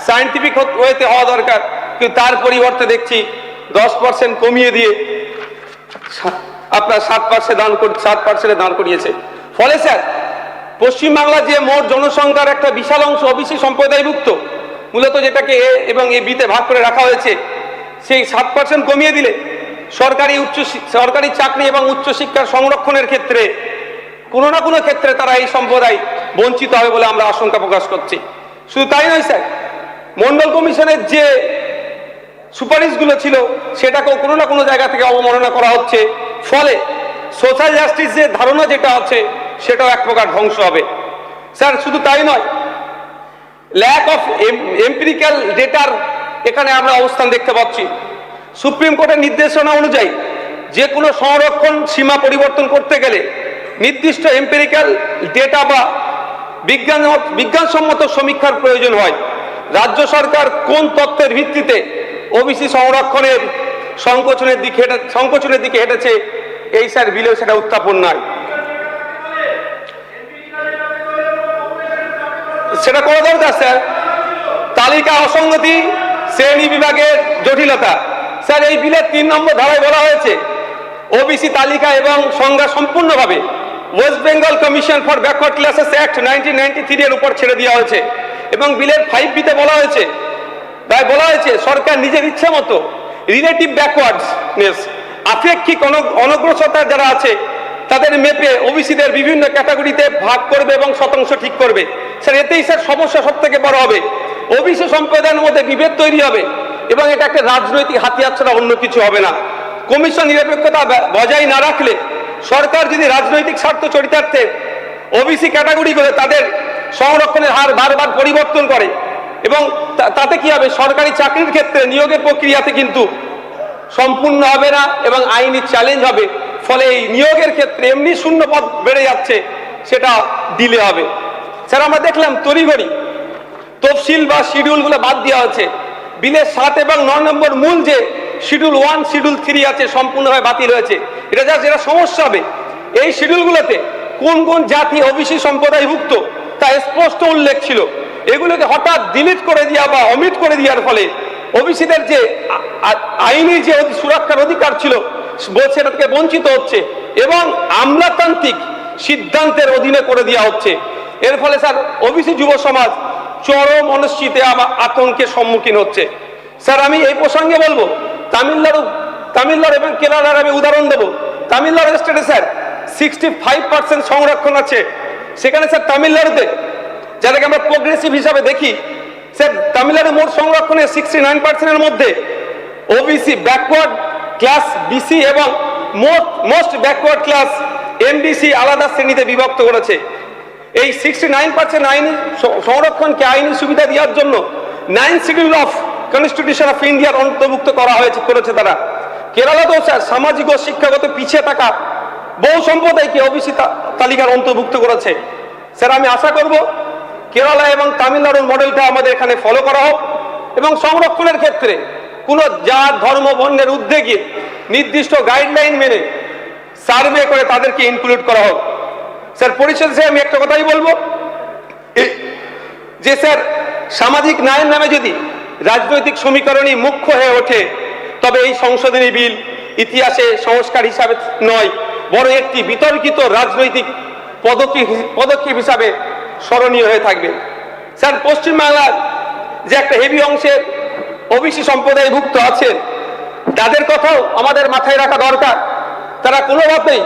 সায়েন্টিফিক ওয়েতে হওয়া দরকার, কিন্তু তার পরিবর্তে দেখছি 10% কমিয়ে দিয়ে আপনার 7% দাঁড় করিয়েছে। ফলে স্যার, পশ্চিমবাংলার যে মোট জনসংখ্যার একটা বিশাল অংশ ওবিসি সম্প্রদায়ভুক্ত, মূলত যেটাকে এ এবং এ বিতে ভাগ করে রাখা হয়েছে, সেই 7% কমিয়ে দিলে সরকারি চাকরি এবং উচ্চশিক্ষার সংরক্ষণের ক্ষেত্রে কোনো না কোনো ক্ষেত্রে তারা এই সম্প্রদায় বঞ্চিত হবে বলে আমরা আশঙ্কা প্রকাশ করছি। শুধু তাই নয় স্যার, মন্ডল কমিশনের যে সুপারিশগুলো ছিল সেটাকেও কোনো না কোনো জায়গা থেকে অবমাননা করা হচ্ছে। ফলে সোশ্যাল জাস্টিস যে ধারণা যেটা আছে সেটাও এক প্রকার ধ্বংস হবে। স্যার, শুধু তাই নয়, ল্যাক অফ এম্পিরিক্যাল ডেটার এখানে আমরা অবস্থান দেখতে পাচ্ছি। সুপ্রিম কোর্টের নির্দেশনা অনুযায়ী যে কোনো সংরক্ষণ সীমা পরিবর্তন করতে গেলে নির্দিষ্ট এম্পিরিক্যাল ডেটা বা বিজ্ঞানসম্মত সমীক্ষার প্রয়োজন হয়। রাজ্য সরকার কোন তথ্যের ভিত্তিতে ওবিসি সংরক্ষণের সংকোচনের দিকে হেঁটেছে, এই স্যার বিলেও সেটা উত্থাপন নয়। সেটা করা দরকার স্যার। তালিকা অসঙ্গতি, শ্রেণী বিভাগের জটিলতা। স্যার, এই বিলের 3 নম্বর ধারায় বলা হয়েছে ওবিসি তালিকা এবং সংজ্ঞা সম্পূর্ণভাবে West Bengal commission for backward classes act 1993 এর উপর ছেড়ে দেওয়া হয়েছে। এবং বিলের 5B-তে বলা হয়েছে সরকার নিজের ইচ্ছা মতো রিলেটিভ ব্যাকওয়ার্ডনেস, আপেক্ষিক অনগ্রসরতা যারা আছে তাদের মেপে ওবিসিদের বিভিন্ন ক্যাটাগরিতে ভাগ করবে এবং শতাংশ ঠিক করবে। স্যার, এতেই স্যার সমস্যা সব থেকে বড় হবে। ওবিসি সম্প্রদায়ের মধ্যে বিভেদ তৈরি হবে এবং এটা একটা রাজনৈতিক হাতিয়ার ছাড়া অন্য কিছু হবে না। কমিশন নিরপেক্ষতা বজায় না রাখলে সরকার যদি রাজনৈতিক স্বার্থ চরিতার্থে ওবিসি ক্যাটাগরিগুলো তাদের সংরক্ষণের হার বারবার পরিবর্তন করে, এবং তাতে কি হবে, সরকারি চাকরির ক্ষেত্রে নিয়োগের প্রক্রিয়াতে কিন্তু সম্পূর্ণ হবে না এবং আইনি চ্যালেঞ্জ হবে। ফলে এই নিয়োগের ক্ষেত্রে এমনি শূন্য পদ বেড়ে যাচ্ছে, সেটা ডিলে হবে। স্যার, আমরা দেখলাম তড়িঘড়ি তফসিল বা শিডিউলগুলো বাদ দেওয়া হচ্ছে। বিলের 7 এবং 9 নম্বর মূল যে শিডিউল 1 শিডিউল 3 আছে সম্পূর্ণভাবে বাতিল হয়েছে। এটা যেটা সমস্যা হবে, এই শিডিউলগুলোতে কোন কোন জাতি ওবিসি সম্প্রদায়ভুক্ত তা স্পষ্ট উল্লেখ ছিল। এগুলোকে হঠাৎ ডিলিট করে দেওয়া বা অমিট করে দেওয়ার ফলে ওবিসিদের যে আইনি যে সুরক্ষার অধিকার ছিল সেটা থেকে বঞ্চিত হচ্ছে এবং আমলাতান্ত্রিক সিদ্ধান্তের অধীনে করে দেওয়া হচ্ছে। এর ফলে স্যার ওবিসি যুব সমাজ চরম অনিশ্চিতে আতঙ্কের সম্মুখীন হচ্ছে। স্যার আমি এই প্রসঙ্গে বলবো, তামিলনাড়ু এবং কেরালার আমি উদাহরণ দেবো। তামিলনাড়ু স্টেটে স্যার 65% সংরক্ষণ আছে। সেখানে স্যার তামিলনাড়ুতে, যাদেরকে আমরা প্রোগ্রেসিভ হিসাবে দেখি, স্যার তামিলনাড়ু মোট সংরক্ষণের 69%-এর মধ্যে ওবিসি ব্যাকওয়ার্ড ক্লাস বিসি এবং মোস্ট ব্যাকওয়ার্ড ক্লাস এমবিসি আলাদা শ্রেণীতে বিভক্ত করেছে। এই 69% আইনি সংরক্ষণকে আইনি সুবিধা দেওয়ার জন্য 9 শিডিউল অফ কনস্টিটিউশন অফ ইন্ডিয়ার অন্তর্ভুক্ত করেছে তারা। কেরালাতেও স্যার সামাজিক ও শিক্ষাগত পিছিয়ে থাকা বহু সম্প্রদায়কে ওবিসি তালিকার অন্তর্ভুক্ত করেছে। স্যার আমি আশা করব কেরালা এবং তামিলনাড়ুর মডেলটা আমাদের এখানে ফলো করা হোক এবং সংরক্ষণের ক্ষেত্রে কোনো জাত ধর্ম বর্ণের ঊর্ধ্বে গিয়ে নির্দিষ্ট গাইডলাইন মেনে সার্ভে করে তাদেরকে ইনক্লুড করা হোক। স্যার পরিশেষে আমি একটা কথাই বলবো যে স্যার সামাজিক ন্যায়ের নামে যদি রাজনৈতিক সমীকরণই মুখ্য হয়ে ওঠে তবে এই সংশোধনী বিল ইতিহাসে সংস্কার হিসাবে নয়, বরং একটি বিতর্কিত রাজনৈতিক পদক্ষেপ হিসাবে স্মরণীয় হয়ে থাকবে। স্যার পশ্চিমবাংলার যে একটা হেভি অংশের ওবিসি সম্প্রদায়ভুক্ত আছেন তাদের কথাও আমাদের মাথায় রাখা দরকার। তারা কোনোভাবেই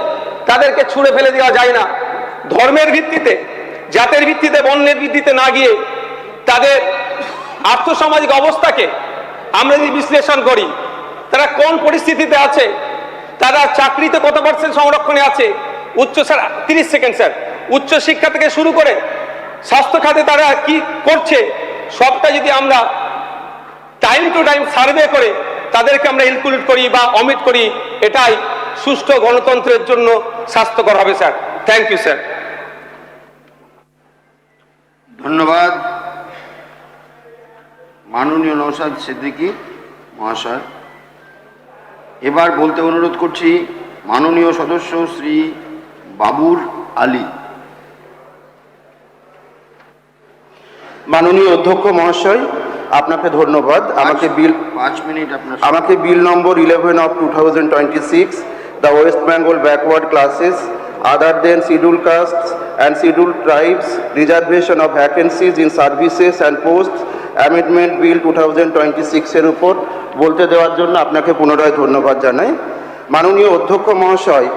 তাদেরকে ছুঁড়ে ফেলে দেওয়া যায় না। ধর্মের ভিত্তিতে, জাতের ভিত্তিতে, বর্ণের ভিত্তিতে না গিয়ে তাদের আর্থসামাজিক অবস্থাকে আমরা যদি বিশ্লেষণ করি, তারা কোন পরিস্থিতিতে আছে, তারা চাকরিতে কত % সংরক্ষণে আছে, স্যার 30 সেকেন্ড স্যার, উচ্চ শিক্ষা থেকে শুরু করে স্বাস্থ্য খাতে তারা কি করছে, সবটা যদি আমরা টাইম টু টাইম সার্ভে করে তাদেরকে আমরা ইনক্লুড করি বা অমিট করি, এটাই সুষ্ঠু গণতন্ত্রের জন্য স্বাস্থ্যকর হবে স্যার। Thank you sir. ধন্যবাদ মাননীয় নওশাদ সিদ্দিকী মহাশয়। এবার বলতে অনুরোধ করছি মাননীয় সদস্য শ্রী বাবুর আলী। মাননীয় অধ্যক্ষ মহাশয়, আপনাকে ধন্যবাদ। আমাকে 5 মিনিট আমাকে বিল number 11 of 2026, the West Bengal backward classes other than scheduled castes and scheduled tribes reservation of vacancies in services and posts amendment bill 2026 এর উপর বলতে দেওয়ার জন্য আপনাকে পুনরায় ধন্যবাদ জানাই। মাননীয় অধ্যক্ষ মহাশয়,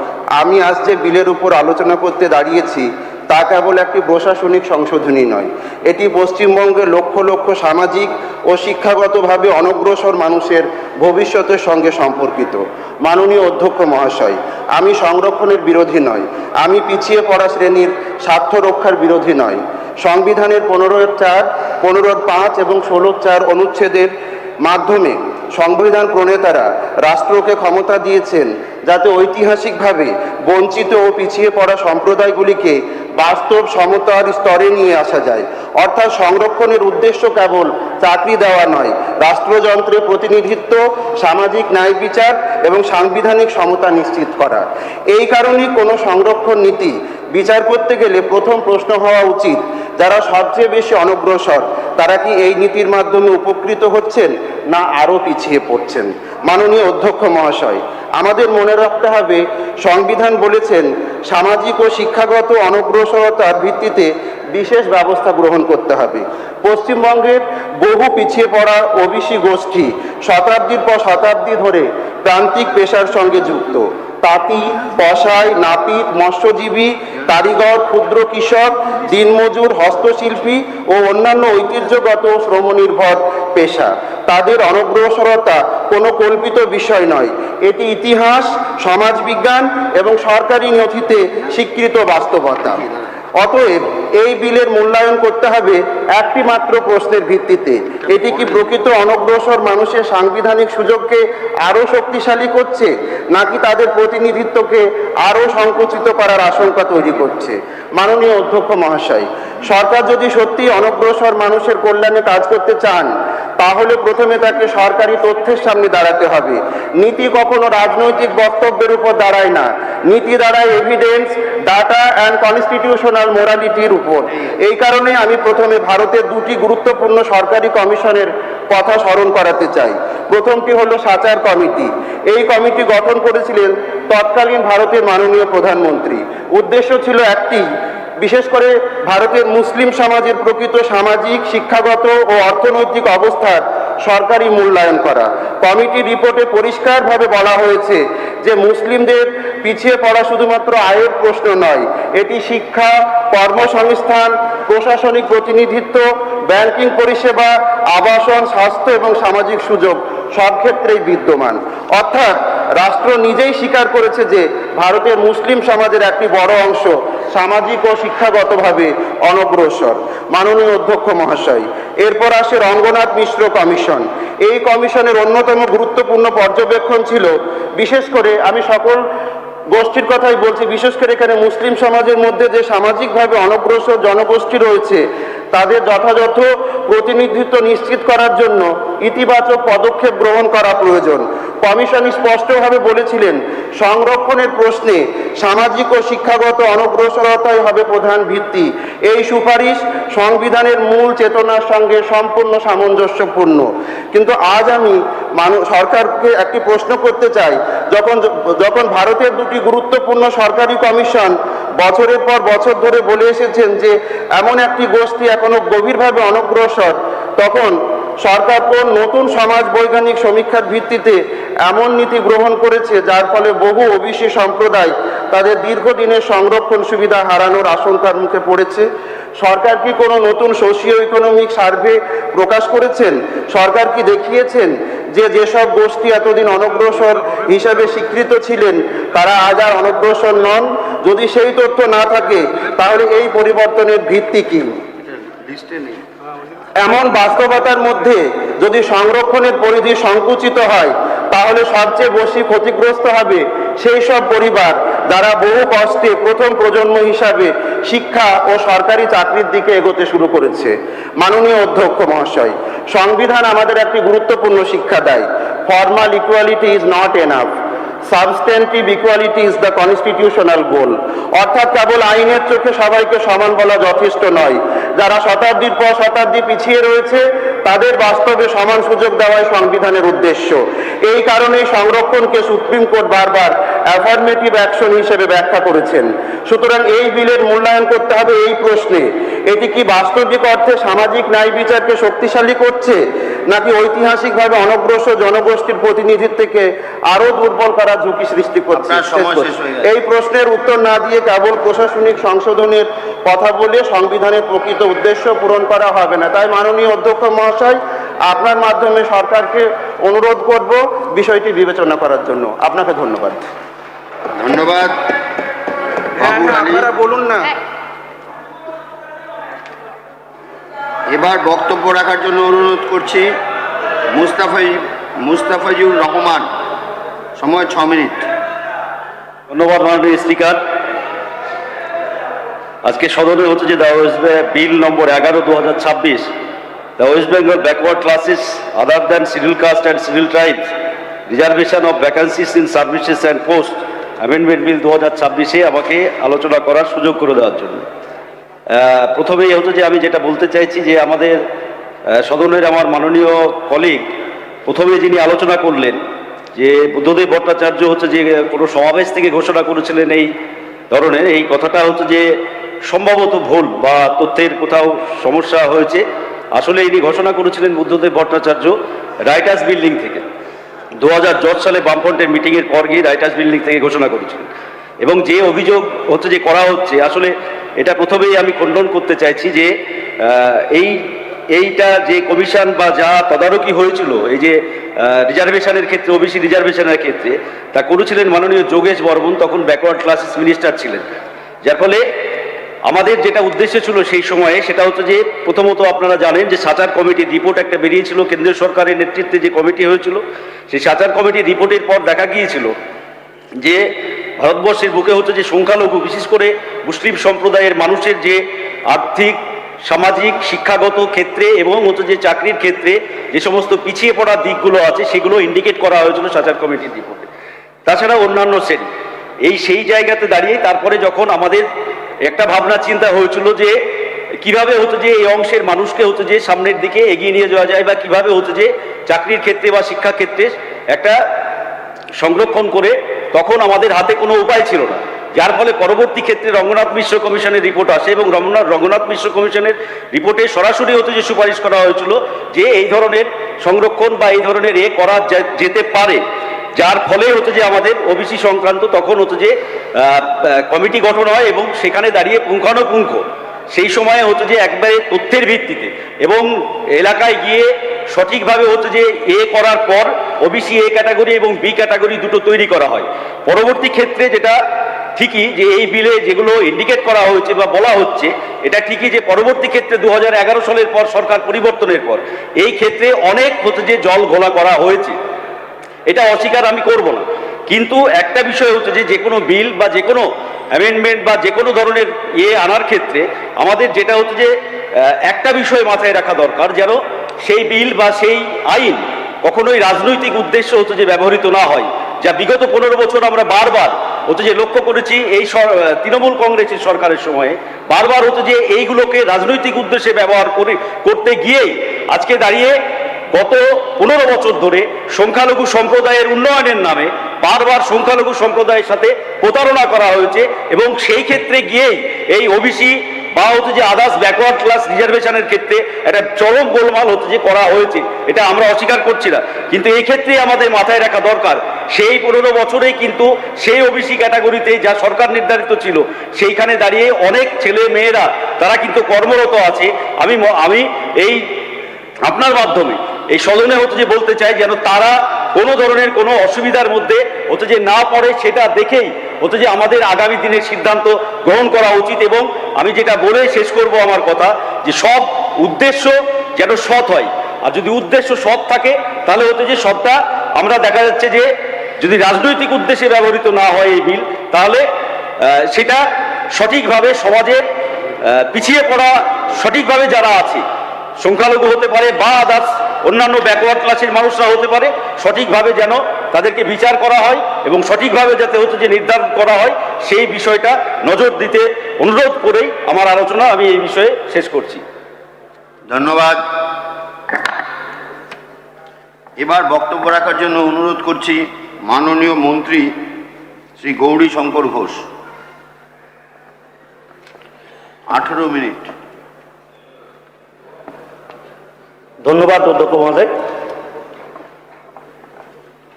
আমি আজ যে বিলের উপর আলোচনা করতে দাঁড়িয়েছি তা কেবল একটি প্রশাসনিক সংশোধনী নয়, এটি পশ্চিমবঙ্গের লক্ষ লক্ষ সামাজিক ও শিক্ষাগতভাবে অনগ্রসর মানুষের ভবিষ্যতের সঙ্গে সম্পর্কিত। মাননীয় অধ্যক্ষ মহাশয়, আমি সংরক্ষণের বিরোধী নয়, আমি পিছিয়ে পড়া শ্রেণীর স্বার্থ রক্ষার বিরোধী নয়। সংবিধানের 15(4), 15(5) এবং 16(4) অনুচ্ছেদের মাধ্যমে সংবিধান প্রণেতারা রাষ্ট্রকে ক্ষমতা দিয়েছেন যাতে ঐতিহাসিকভাবে বঞ্চিত ও পিছিয়ে পড়া সম্প্রদায়গুলিকে বাস্তব সমতার স্তরে নিয়ে আসা যায়। অর্থাৎ সংরক্ষণের উদ্দেশ্য কেবল চাকরি দেওয়া নয়, রাষ্ট্রযন্ত্রের প্রতিনিধিত্ব, সামাজিক ন্যায় বিচার এবং সাংবিধানিক সমতা নিশ্চিত করা। এই কারণেই কোনো সংরক্ষণ নীতি বিচার করতে গেলে প্রথম প্রশ্ন হওয়া উচিত, যারা সবচেয়ে বেশি অনগ্রসর তারা কি এই নীতির মাধ্যমে উপকৃত হচ্ছেন না আরও পিছিয়ে পড়ছেন। মাননীয় অধ্যক্ষ মহাশয়, আমাদের মনে রাখতে হবে সংবিধান বলেছেন সামাজিক ও শিক্ষাগত অনগ্রসরতার ভিত্তিতে বিশেষ ব্যবস্থা গ্রহণ করতে হবে। পশ্চিমবঙ্গের বহু পিছিয়ে পড়া ওবিসি গোষ্ঠী শতাব্দীর পর শতাব্দী ধরে প্রান্তিক পেশার সঙ্গে যুক্ত। তাঁতি, কসাই, নাপিত, মৎস্যজীবী, কারিগর, ক্ষুদ্র কৃষক, দিনমজুর, হস্তশিল্পী ও অন্যান্য ঐতিহ্যগত শ্রমনির্ভর পেশা। তাদের অনগ্রসরতা কোনো কল্পিত বিষয় নয়, এটি ইতিহাস, সমাজবিজ্ঞান এবং সরকারি নথিতে স্বীকৃত বাস্তবতা। অতএব এই বিলের মূল্যায়ন করতে হবে একটি মাত্র প্রশ্নের ভিত্তিতে, এটি কি প্রকৃত অনগ্রসর মানুষের সাংবিধানিক সুযোগকে আরও শক্তিশালী করছে নাকি তাদের প্রতিনিধিত্বকে আরও সংকুচিত করার আশঙ্কা তৈরি করছে। মাননীয় অধ্যক্ষ মহাশয়, সরকার যদি সত্যি অনগ্রসর মানুষের কল্যাণে কাজ করতে চান তাহলে প্রথমে তাকে সরকারি তথ্যের সামনে দাঁড়াতে হবে। নীতি কখনো রাজনৈতিক বক্তব্যের উপর দাঁড়ায় না, নীতি দাঁড়ায় এভিডেন্স, ডাটা অ্যান্ড কনস্টিটিউশনাল মোরালিটির উপর। এই কারণে আমি প্রথমে ভারতের দুটি গুরুত্বপূর্ণ সরকারি কমিশনের কথা স্মরণ করাতে চাই। প্রথমটি হলো সাচার কমিটি। এই কমিটি গঠন করেছিলেন তৎকালীন ভারতের মাননীয় প্রধানমন্ত্রী। উদ্দেশ্য ছিল একটি, বিশেষ করে ভারতের মুসলিম সমাজের প্রকৃত সামাজিক, শিক্ষাগত ও অর্থনৈতিক অবস্থার সরকারি মূল্যায়ন করা। কমিটি রিপোর্টে পরিষ্কারভাবে বলা হয়েছে যে মুসলিমদের পিছিয়ে পড়া শুধুমাত্র আয়ের প্রশ্ন নয়, এটি শিক্ষা, কর্মসংস্থান, প্রশাসনিক প্রতিনিধিত্ব, ব্যাংকিং পরিষেবা, আবাসন, স্বাস্থ্য এবং সামাজিক সুযোগ সব ক্ষেত্রেই বিদ্যমান। অর্থাৎ রাষ্ট্র নিজেই স্বীকার করেছে যে ভারতের মুসলিম সমাজের একটি বড় অংশ সামাজিক ও শিক্ষাগতভাবে অনগ্রসর। মাননীয় অধ্যক্ষ মহাশয়, এরপর আসে রঙ্গনাথ মিশ্র কমিশন। এই কমিশনের অন্যতম গুরুত্বপূর্ণ পর্যবেক্ষণ ছিল, বিশেষ করে আমি সকল গোষ্ঠীর কথাই বলছি, বিশেষ করে এখানে মুসলিম সমাজের মধ্যে যে সামাজিকভাবে অনগ্রসর জনগোষ্ঠী রয়েছে তাদের যথাযথ প্রতিনিধিত্ব নিশ্চিত করার জন্য ইতিবাচক পদক্ষেপ গ্রহণ করা প্রয়োজন। কমিশন স্পষ্টভাবে বলেছিলেন, সংরক্ষণের প্রশ্নে সামাজিক ও শিক্ষাগত অনগ্রসরতাই হবে প্রধান ভিত্তি। এই সুপারিশ সংবিধানের মূল চেতনার সঙ্গে সম্পূর্ণ সামঞ্জস্যপূর্ণ। কিন্তু আজ আমি সরকারকে একটি প্রশ্ন করতে চাই, যখন ভারতের দুটি গুরুত্বপূর্ণ সরকারি কমিশন বছরের পর বছর ধরে বলে এসেছেন যে এমন একটি গোষ্ঠী এখনো গভীরভাবে অনগ্রসর, তখন সরকার কোন নতুন সমাজ বৈজ্ঞানিক সমীক্ষার ভিত্তিতে এমন নীতি গ্রহণ করেছে যার ফলে বহু ওবিসি সম্প্রদায় তাদের দীর্ঘদিনের সংরক্ষণ সুবিধা হারানোর আশঙ্কার মুখে পড়েছে? সরকার কি কোনো নতুন সোশিও ইকোনমিক সার্ভে প্রকাশ করেছেন? সরকার কি দেখিয়েছেন যে যেসব গোষ্ঠী এতদিন অনগ্রসর হিসাবে স্বীকৃত ছিলেন তারা আজ আর অনগ্রসর নন? যদি সেই তথ্য না থাকে তাহলে এই পরিবর্তনের ভিত্তি কি? এমন বাস্তবতার মধ্যে যদি সংরক্ষণের পরিধি সংকুচিত হয় তাহলে সবচেয়ে বেশি ক্ষতিগ্রস্ত হবে সেই সব পরিবার যারা বহু কষ্টে প্রথম প্রজন্ম হিসাবে শিক্ষা ও সরকারি চাকরির দিকে এগোতে শুরু করেছে। মাননীয় অধ্যক্ষ মহাশয়, সংবিধান আমাদের একটি গুরুত্বপূর্ণ শিক্ষা দেয়, formal equality is not enough, substantive equality is the constitutional goal. অর্থাৎ কেবল আইনের চোখে সবাইকে সমান বলা যথেষ্ট নয়, যারা শতাব্দীর পর শতাব্দী পিছিয়ে রয়েছে তাদের বাস্তবে সমান সুযোগ দেওয়াই সংবিধানের উদ্দেশ্য। এই কারণেই সংরক্ষণকে সুপ্রিম কোর্ট বারবার অ্যাফার্মেটিভ অ্যাকশন হিসেবে ব্যাখ্যা করেছেন। সুতরাং এই বিলের মূল্যায়ন করতে হবে এই প্রশ্নে, এটি কি বাস্তবিক অর্থে সামাজিক ন্যায় বিচারকে শক্তিশালী করছে, নাকি ঐতিহাসিকভাবে অনগ্রসর জনগোষ্ঠীর প্রতিনিধিত্বকে আরো দুর্বল করার ঝুঁকি সৃষ্টি করছে? এই প্রশ্নের উত্তর না দিয়ে কেবল প্রশাসনিক সংশোধনের কথা বলে সংবিধানের প্রকৃত উদ্দেশ্য পূরণ করা হবে না। তাই মাননীয় অধ্যক্ষ মহাশয়, আপনার মাধ্যমে সরকারকে অনুরোধ করব বিষয়টি বিবেচনা করার জন্য। আপনাকে ধন্যবাদ। ধন্যবাদ। আপনারা বলুন না। এবার বক্তব্য রাখার জন্য অনুরোধ করছি মুস্তাফিজুর রহমান, সময় 6 মিনিট। ধন্যবাদ মাননীয় স্পিকার। আজকে সদনে হচ্ছে যে bill number 11/2026, the West Bengal backward classes other than scheduled caste and scheduled tribes reservation of vacancies in services and post amendment bill 2026 আমাকে আলোচনা করার সুযোগ করে দেওয়ার জন্য। প্রথমেই হচ্ছে যে আমি যেটা বলতে চাইছি যে আমাদের সদনের আমার মাননীয় কলিগ প্রথমে যিনি আলোচনা করলেন যে বুদ্ধদেব ভট্টাচার্য হচ্ছে যে কোনো সমাবেশ থেকে ঘোষণা করেছিলেন এই ধরনের, এই কথাটা হচ্ছে যে সম্ভবত ভুল বা তথ্যের কোথাও সমস্যা হয়েছে। আসলে ইনি ঘোষণা করেছিলেন বুদ্ধদেব ভট্টাচার্য রাইটার্স বিল্ডিং থেকে 2010 সালে বামফ্রন্টের মিটিংয়ের পর গিয়ে রাইটার্স বিল্ডিং থেকে ঘোষণা করেছিলেন। এবং যে অভিযোগ হচ্ছে যে করা হচ্ছে, আসলে এটা প্রথমেই আমি খণ্ডন করতে চাইছি যে এইটা যে কমিশন বা যা তদারকি হয়েছিল এই যে রিজার্ভেশনের ক্ষেত্রে, ওবিসি রিজার্ভেশনের ক্ষেত্রে, তা করেছিলেন মাননীয় যোগেশ বর্মন, তখন ব্যাকওয়ার্ড ক্লাসেস মিনিস্টার ছিলেন। যার ফলে আমাদের যেটা উদ্দেশ্য ছিল সেই সময়ে সেটা হচ্ছে যে প্রথমত আপনারা জানেন যে সাচার কমিটির রিপোর্ট একটা বেরিয়েছিল, কেন্দ্রীয় সরকারের নেতৃত্বে যে কমিটি হয়েছিল, সেই সাচার কমিটির রিপোর্টের পর দেখা গিয়েছিল যে ভারতবর্ষের বুকে হচ্ছে যে সংখ্যালঘু বিশেষ করে মুসলিম সম্প্রদায়ের মানুষের যে আর্থিক সামাজিক শিক্ষাগত ক্ষেত্রে এবং হচ্ছে যে চাকরির ক্ষেত্রে যে সমস্ত পিছিয়ে পড়া দিকগুলো আছে সেগুলো ইন্ডিকেট করা হয়েছিল সাচার কমিটির রিপোর্টে। তাছাড়া অন্যান্য শ্রেণী সেই জায়গাতে দাঁড়িয়ে তারপরে যখন আমাদের একটা ভাবনা চিন্তা হয়েছিল যে কিভাবে হতো যে এই অংশের মানুষকে হতো যে সামনের দিকে এগিয়ে নিয়ে যাওয়া যায় বা কিভাবে হতো যে চাকরির ক্ষেত্রে বা শিক্ষা ক্ষেত্রে একটা সংরক্ষণ করে, তখন আমাদের হাতে কোনো উপায় ছিল না, যার ফলে পরবর্তী ক্ষেত্রে রঙ্গনাথ মিশ্র কমিশনের রিপোর্ট আসে এবং রঙ্গনাথ মিশ্র কমিশনের রিপোর্টে সরাসরি হতো যে সুপারিশ করা হয়েছিল যে এই ধরনের সংরক্ষণ বা এই ধরনের করা যেতে পারে, যার ফলে হতো যে আমাদের ওবিসি সংক্রান্ত তখন হতো যে কমিটি গঠন হয় এবং সেখানে দাঁড়িয়ে পুঙ্খানুপুঙ্খ সেই সময়ে হতো যে একবারে তথ্যের ভিত্তিতে এবং এলাকায় গিয়ে সঠিকভাবে হতো যে করার পর ওবিসি ক্যাটাগরি এবং বি ক্যাটাগরি দুটো তৈরি করা হয়। পরবর্তী ক্ষেত্রে যেটা ঠিকই যে এই বিলে যেগুলো ইন্ডিকেট করা হয়েছে বা বলা হচ্ছে, এটা ঠিকই যে পরবর্তী ক্ষেত্রে 2011 সালের পর সরকার পরিবর্তনের পর এই ক্ষেত্রে অনেক হতো যে জল ঘোলা করা হয়েছে, এটা অস্বীকার আমি করব না। কিন্তু একটা বিষয় হচ্ছে যে কোনো বিল বা যে কোনো অ্যামেন্ডমেন্ট বা যে কোনো ধরনের আনার ক্ষেত্রে আমাদের যেটা হচ্ছে যে একটা বিষয় মাথায় রাখা দরকার, যেন সেই বিল বা সেই আইন কখনোই রাজনৈতিক উদ্দেশ্য হচ্ছে যে ব্যবহৃত না হয়, যা বিগত 15 বছর আমরা বারবার হচ্ছে যে লক্ষ্য করেছি এই তৃণমূল কংগ্রেসের সরকারের সময়ে বারবার হচ্ছে যে এইগুলোকে রাজনৈতিক উদ্দেশ্যে ব্যবহার করতে গিয়েই আজকে দাঁড়িয়ে গত 15 বছর ধরে সংখ্যালঘু সম্প্রদায়ের উন্নয়নের নামে বারবার সংখ্যালঘু সম্প্রদায়ের সাথে প্রতারণা করা হয়েছে এবং সেই ক্ষেত্রে গিয়েই এই ওবিসি বা হচ্ছে যে আদার্স ব্যাকওয়ার্ড ক্লাস রিজার্ভেশনের ক্ষেত্রে একটা চরম গোলমাল হচ্ছে যে করা হয়েছে, এটা আমরা অস্বীকার করছি না। কিন্তু এই ক্ষেত্রে আমাদের মাথায় রাখা দরকার সেই 15 বছরেই কিন্তু সেই ওবিসি ক্যাটাগরিতে যা সরকার নির্ধারিত ছিল সেইখানে দাঁড়িয়ে অনেক ছেলে মেয়েরা তারা কিন্তু কর্মরত আছে। আমি এই আপনার মাধ্যমে এই সদনে হচ্ছে যে বলতে চাই যেন তারা কোনো ধরনের কোনো অসুবিধার মধ্যে হচ্ছে যে না পড়ে, সেটা দেখেই হচ্ছে যে আমাদের আগামী দিনের সিদ্ধান্ত গ্রহণ করা উচিত। এবং আমি যেটা বলে শেষ করব আমার কথা, যে সব উদ্দেশ্য যেন সৎ হয়, আর যদি উদ্দেশ্য সৎ থাকে তাহলে হচ্ছে যে সবটা আমরা দেখা যাচ্ছে যে যদি রাজনৈতিক উদ্দেশ্যে ব্যবহৃত না হয় এই বিল, তাহলে সেটা সঠিকভাবে সমাজের পিছিয়ে পড়া সঠিকভাবে যারা আছে, সংখ্যালঘু হতে পারে বা আদার্স অন্যান্য ব্যাকওয়ার্ড ক্লাসের মানুষরা হতে পারে, সঠিকভাবে যেন তাদেরকে বিচার করা হয় এবং সঠিকভাবে যাতে হচ্ছে যে নির্ধারণ করা হয় সেই বিষয়টা নজর দিতে অনুরোধ করেই আমার আলোচনা আমি এই বিষয়ে শেষ করছি। ধন্যবাদ। এবার বক্তব্য রাখার জন্য অনুরোধ করছি মাননীয় মন্ত্রী শ্রী গৌরী শঙ্কর ঘোষ। 18 মিনিট। ধন্যবাদ অধ্যক্ষ মহোদয়।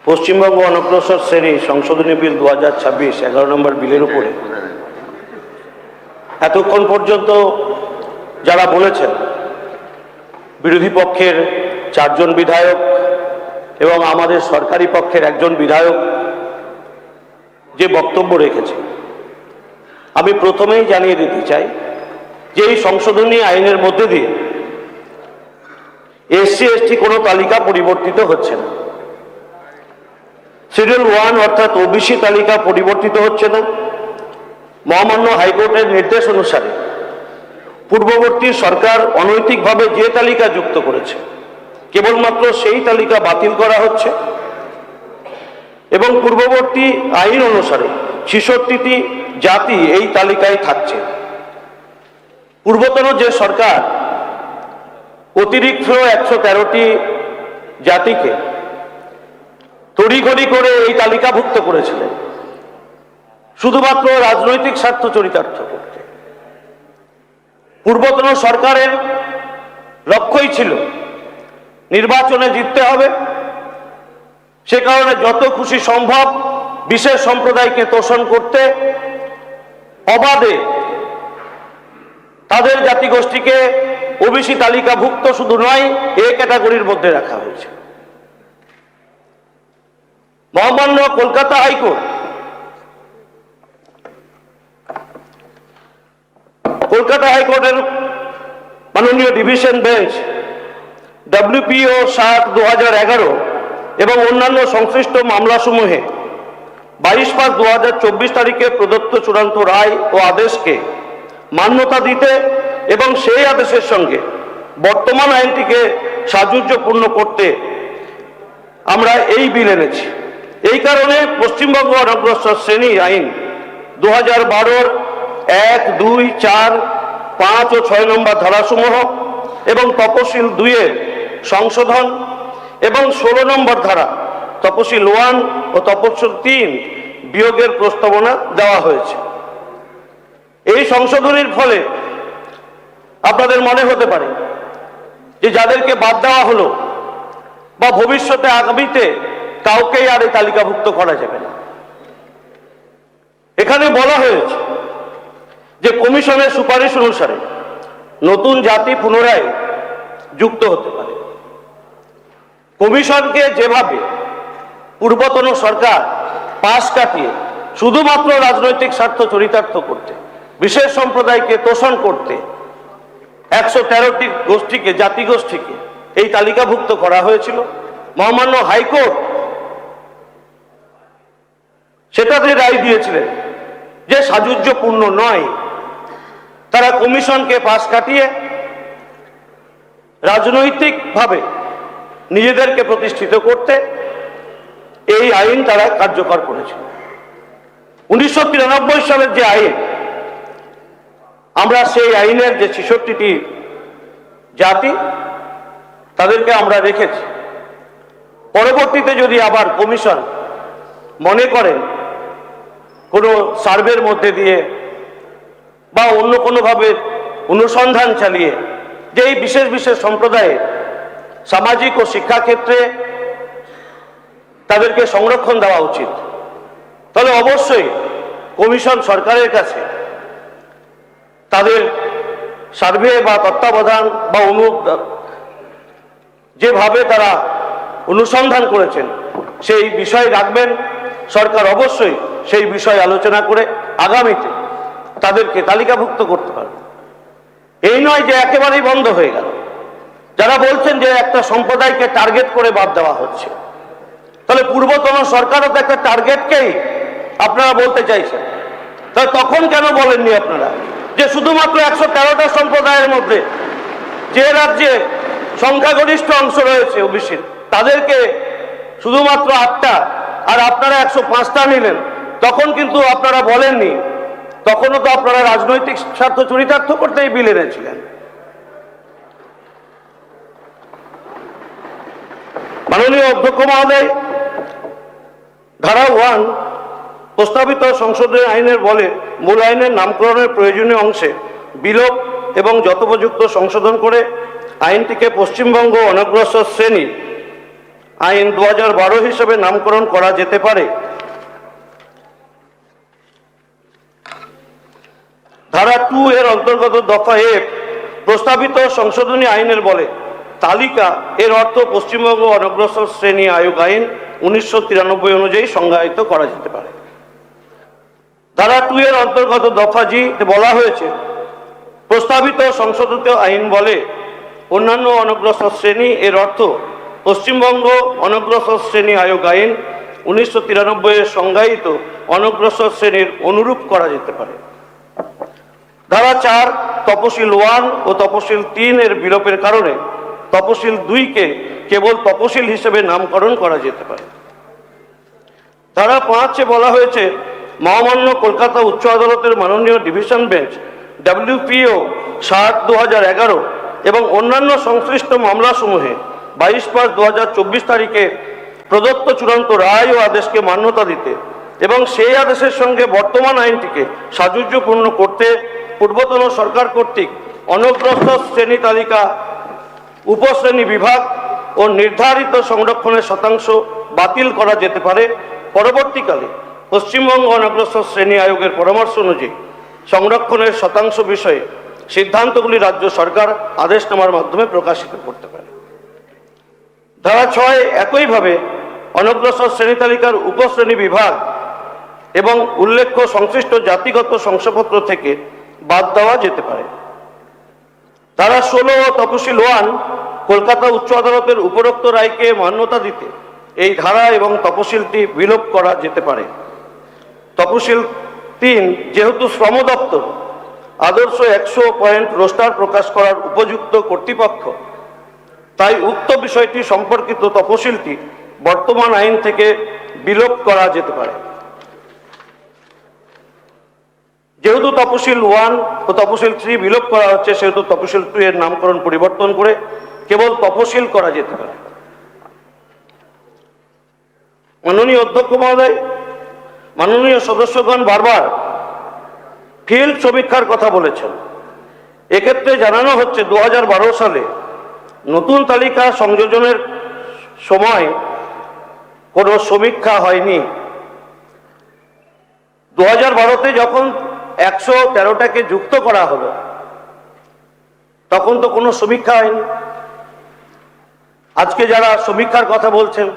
পশ্চিমবঙ্গ অনগ্রসর শ্রেণী সংশোধনী বিল 2026 11 নম্বর বিলের উপরে এতক্ষণ পর্যন্ত যারা বলেছেন, বিরোধী পক্ষের 4 জন বিধায়ক এবং আমাদের সরকারি পক্ষের 1 জন বিধায়ক যে বক্তব্য রেখেছে, আমি প্রথমেই জানিয়ে দিতে চাই যে এই সংশোধনী আইনের মধ্যে দিয়ে এসসি এসটি কোনো তালিকা পরিবর্তিত হচ্ছে না। শিডিউল 1 অর্থাৎ ওবিসি তালিকা পরিবর্তিত হচ্ছে না। মহামান্য হাইকোর্টের নির্দেশ অনুসারে পূর্ববর্তী সরকার অনৈতিকভাবে যে তালিকা যুক্ত করেছে কেবলমাত্র সেই তালিকা বাতিল করা হচ্ছে এবং পূর্ববর্তী আইন অনুসারে 66টি জাতি এই তালিকায় থাকছে। পূর্বতন যে সরকার অতিরিক্ত 113টি জাতিকে তড়িঘড়ি করে এই তালিকাভুক্ত করেছিলেন শুধুমাত্র রাজনৈতিক স্বার্থ চরিতার্থ করতে। পূর্বতন সরকারের লক্ষ্যই ছিল নির্বাচনে জিততে হবে, সে কারণে যত খুশি সম্ভব বিশেষ সম্প্রদায়কে তোষণ করতে অবাধে তাদের জাতিগোষ্ঠীকে ওবিসি তালিকাভুক্ত শুধু নয় এ ক্যাটাগরির মধ্যে রাখা হয়েছে। মহামান্য কলকাতা হাইকোর্টের মাননীয় ডিভিশন বেঞ্চ WPO 7/2011 এবং অন্যান্য সংশ্লিষ্ট মামলাসমূহে 22/5/2024 তারিখে প্রদত্ত চূড়ান্ত রায় ও আদেশকে মান্যতা দিতে এবং সেই আদেশের সঙ্গে বর্তমান আইনটিকে সাযুজ্যপূর্ণ করতে আমরা এই বিল এনেছি। এই কারণে পশ্চিমবঙ্গ অনগ্রসর শ্রেণী আইন 2012-র 1, 2, 4, 5 ও 6 নম্বর ধারাসমূহ এবং তপশিল 2-এর সংশোধন এবং 16 নম্বর ধারা তপশিল 1 ও তপশিল 3 বিয়োগের প্রস্তাবনা দেওয়া হয়েছে। এই সংশোধনীর ফলে আপনাদের মনে হতে পারে যে যাদেরকে বাদ দেওয়া হলো বা ভবিষ্যতে আগামীতে কাউকেই আর এই তালিকাভুক্ত করা যাবে না। এখানে বলা হয়েছে যে কমিশনের সুপারিশ অনুসারে নতুন জাতি পুনরায় যুক্ত হতে পারে। কমিশনকে যেভাবে পূর্বতন সরকার পাশ কাটিয়ে শুধুমাত্র রাজনৈতিক স্বার্থ চরিতার্থ করতে, বিশেষ সম্প্রদায়কে তোষণ করতে 113টি গোষ্ঠীকে, জাতিগোষ্ঠীকে এই তালিকাভুক্ত করা হয়েছিল, মহামান্য হাইকোর্ট সেটাতে রায় দিয়েছিলেন যে সাযুজ্যপূর্ণ নয়। তারা কমিশনকে পাশ কাটিয়ে রাজনৈতিকভাবে নিজেদেরকে প্রতিষ্ঠিত করতে এই আইন তারা কার্যকর করেছিল। 1993 সালের যে আইন, আমরা সেই আইনের যে 66টি জাতি তাদেরকে আমরা রেখেছি। পরবর্তীতে যদি আবার কমিশন মনে করেন কোনো সার্ভের মধ্যে দিয়ে বা অন্য কোনোভাবে অনুসন্ধান চালিয়ে যে এই বিশেষ বিশেষ সম্প্রদায়ে সামাজিক ও শিক্ষাক্ষেত্রে তাদেরকে সংরক্ষণ দেওয়া উচিত, তাহলে অবশ্যই কমিশন সরকারের কাছে তাদের সার্ভে বা তত্ত্বাবধান বা যেভাবে তারা অনুসন্ধান করেছেন সেই বিষয় রাখবেন। সরকার অবশ্যই সেই বিষয় আলোচনা করে আগামীতে তাদেরকে তালিকাভুক্ত করতে পারবে। এই নয় যে একেবারেই বন্ধ হয়ে গেল। যারা বলছেন যে একটা সম্প্রদায়কে টার্গেট করে বাদ দেওয়া হচ্ছে, তাহলে পূর্বতন সরকারও তো একটা টার্গেটকেই আপনারা বলতে চাইছেন, তাহলে তখন কেন বলেননি আপনারা যে শুধুমাত্র 113টা সম্প্রদায়ের মধ্যে যে রাজ্যে সংখ্যাগরিষ্ঠ অংশ রয়েছে ওবিসির তাদেরকে শুধুমাত্র 8টা আর আপনারা 105টা নিলেন? তখন কিন্তু আপনারা বলেননি, তখনও তো আপনারা রাজনৈতিক স্বার্থ চরিতার্থ করতেই বিল এনেছিলেন। মাননীয় অধ্যক্ষ মহোদয়, ধারা 1 প্রস্তাবিত সংশোধনী আইনের বলে মূল আইনের নামকরণের প্রয়োজনীয় অংশে বিলোপ এবং যথোপযুক্ত সংশোধন করে আইনটিকে পশ্চিমবঙ্গ অনগ্রসর শ্রেণী আইন 2012 হিসেবে নামকরণ করা যেতে পারে। ধারা 2 এর অন্তর্গত দফা F প্রস্তাবিত সংশোধনী আইনের বলে তালিকা এর অর্থ পশ্চিমবঙ্গ অনগ্রসর শ্রেণী আয়োগ আইন 1993 অনুযায়ী সংজ্ঞায়িত করা যেতে পারে। ধারা 2 এর অন্তর্গত দফা G বলা হয়েছে প্রস্তাবিত সংশোধিত আইন বলে অন্যান্য অনগ্রসর শ্রেণী এর অর্থ পশ্চিমবঙ্গ অনগ্রসর শ্রেণী আয়োগ আইন 1993 এর সংজ্ঞায়িত অনগ্রসর শ্রেণীর অনুরূপ করা যেতে পারে। ধারা 4 তপশিল 1 ও তপশিল 3 এর বিলোপের কারণে তপশিল 2 কে কেবল তপশিল হিসেবে নামকরণ করা যেতে পারে। ধারা 5 এ বলা হয়েছে মহামান্য কলকাতা উচ্চ আদালতের মাননীয় ডিভিশন বেঞ্চ WPO 7/2011 এবং অন্যান্য সংশ্লিষ্ট মামলাসমূহে 22/5/2024 তারিখে প্রদত্ত চূড়ান্ত রায় ও আদেশকে মান্যতা দিতে এবং সেই আদেশের সঙ্গে বর্তমান আইনটিকে সাযুজ্যপূর্ণ করতে পূর্বতন সরকার কর্তৃক অনগ্রসর শ্রেণী তালিকা, উপশ্রেণী বিভাগ ও নির্ধারিত সংরক্ষণের শতাংশ বাতিল করা যেতে পারে। পরবর্তীকালে পশ্চিমবঙ্গ অনগ্রসর শ্রেণী আয়োগের পরামর্শ অনুযায়ী সংরক্ষণের শতাংশ বিষয়ে সিদ্ধান্তগুলি রাজ্য সরকার আদেশনামার মাধ্যমে প্রকাশিত করতে পারে। ধারা 6 একইভাবে অনগ্রসর শ্রেণী তালিকার উপশ্রেণী বিভাগ এবং উল্লেখ্য সংশ্লিষ্ট জাতিগত শংসাপত্র থেকে বাদ দেওয়া যেতে পারে। ধারা 16 ও তপশিল 1 কলকাতা উচ্চ আদালতের উপরোক্ত রায়কে মান্যতা দিতে এই ধারা এবং তপশিলটি বিলোপ করা যেতে পারে। তপশিল 3 যেহেতু শ্রম দপ্তর আদর্শ 100 পয়েন্ট রোস্টার প্রকাশ করার উপযুক্ত কর্তৃপক্ষ, তাই উক্ত বিষয়টি সম্পর্কিত তফসিলটি বর্তমান আইন থেকে বিলোপ করা যেতে পারে। যেহেতু তফসিল 1 ও তফসিল 3 বিলোপ করা হচ্ছে, সেহেতু তফসিল 2 এর নামকরণ পরিবর্তন করে কেবল তফসিল করা যেতে পারে। মাননীয় অধ্যক্ষ মহোদয়, মাননীয় সদস্যগণ বারবার ফিল্ড সমীক্ষার কথা বলেছেন। এক্ষেত্রে জানানো হচ্ছে 2012 সালে নতুন তালিকা সংযোজনের সময় কোনো সমীক্ষা হয়নি। 2012-তে যখন 113টাকে যুক্ত করা হলো, তখন তো কোনো সমীক্ষা হয়নি। আজকে যারা সমীক্ষার কথা বলছেন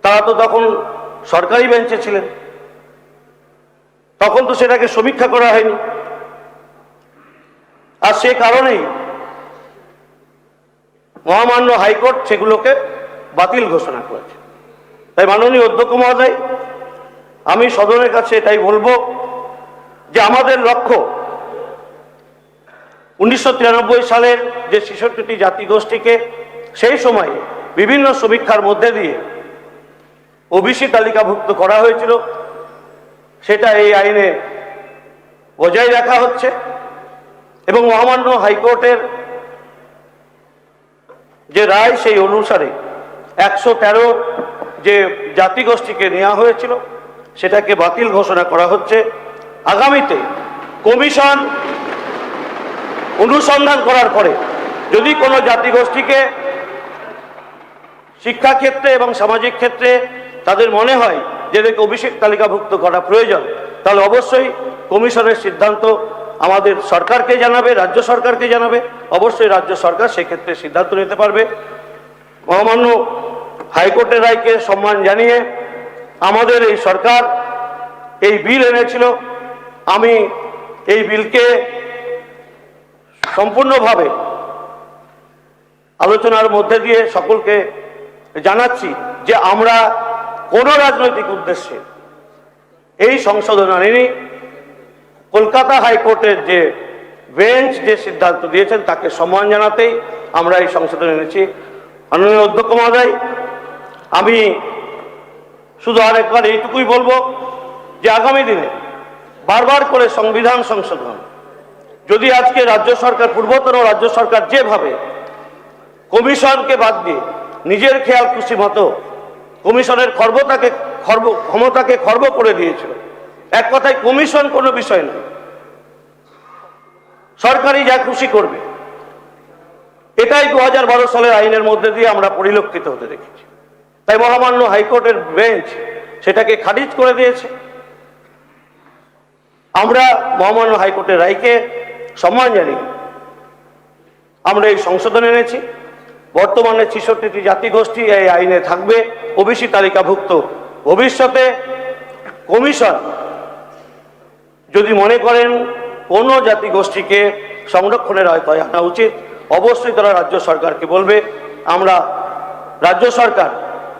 তারা তো তখন সরকারি বেঞ্চে ছিলেন, তখন তো সেটাকে সমীক্ষা করা হয়নি। আর সে কারণেই মহামান্য হাইকোর্ট সেগুলোকে বাতিল ঘোষণা করেছে। তাই মাননীয় অধ্যক্ষ মহোদয়, আমি সদনের কাছে এটাই বলবো যে আমাদের লক্ষ্য 1993 সালের যে 66টি জাতিগোষ্ঠীকে সেই সময়ে বিভিন্ন সমীক্ষার মধ্যে দিয়ে ওবিসি তালিকাভুক্ত করা হয়েছিল, সেটা এই আইনে বজায় রাখা হচ্ছে এবং মহামান্য হাইকোর্টের যে রায় সেই অনুসারে 113 যে জাতিগোষ্ঠীকে নেওয়া হয়েছিল সেটাকে বাতিল ঘোষণা করা হচ্ছে। আগামীতে কমিশন অনুসন্ধান করার পরে যদি কোনো জাতিগোষ্ঠীকে শিক্ষাক্ষেত্রে এবং সামাজিক ক্ষেত্রে তাদের মনে হয় যে এদেরকে ওবিসি তালিকাভুক্ত করা প্রয়োজন, তাহলে অবশ্যই কমিশনের সিদ্ধান্ত আমাদের সরকারকে জানাবে, রাজ্য সরকারকে জানাবে। অবশ্যই রাজ্য সরকার সেক্ষেত্রে সিদ্ধান্ত নিতে পারবে। মহামান্য হাইকোর্টের রায়কে সম্মান জানিয়ে আমাদের এই সরকার এই বিল এনেছিল। আমি এই বিলকে সম্পূর্ণভাবে আলোচনার মধ্যে দিয়ে সকলকে জানাচ্ছি যে আমরা কোনো রাজনৈতিক উদ্দেশ্যে এই সংশোধন আনিনি। কলকাতা হাইকোর্টের যে বেঞ্চ যে সিদ্ধান্ত দিয়েছেন তাকে সম্মান জানাতেই আমরা এই সংশোধন এনেছি। মাননীয় অধ্যক্ষ মহোদয়, আমি শুধু আরেকবার এইটুকুই বলবো যে আগামী দিনে বারবার করে সংবিধান সংশোধন, যদি আজকে রাজ্য সরকার, পূর্বতন রাজ্য সরকার যেভাবে কমিশনকে বাদ দিয়ে নিজের খেয়াল খুশি মতো কমিশনের ক্ষমতাকে খর্ব করে দিয়েছিল, এক কথায় কমিশন কোনো বিষয় নয়, সরকারই যা খুশি করবে, এটাই 2012 সালের আইনের মধ্যে দিয়ে আমরা পরিলক্ষিত হতে দেখেছি। তাই মহামান্য হাইকোর্টের বেঞ্চ সেটাকে খারিজ করে দিয়েছে। আমরা মহামান্য হাইকোর্টের রায়কে সম্মান জানিয়ে আমরা এই সংশোধন এনেছি। বর্তমানে 66টি জাতিগোষ্ঠী এই আইনে থাকবে, ওবিসি তালিকাভুক্ত। ভবিষ্যতে কমিশন যদি মনে করেন কোনো জাতিগোষ্ঠীকে সংরক্ষণের আওতায় আনা উচিত, অবশ্যই তারা রাজ্য সরকারকে বলবে। আমরা রাজ্য সরকার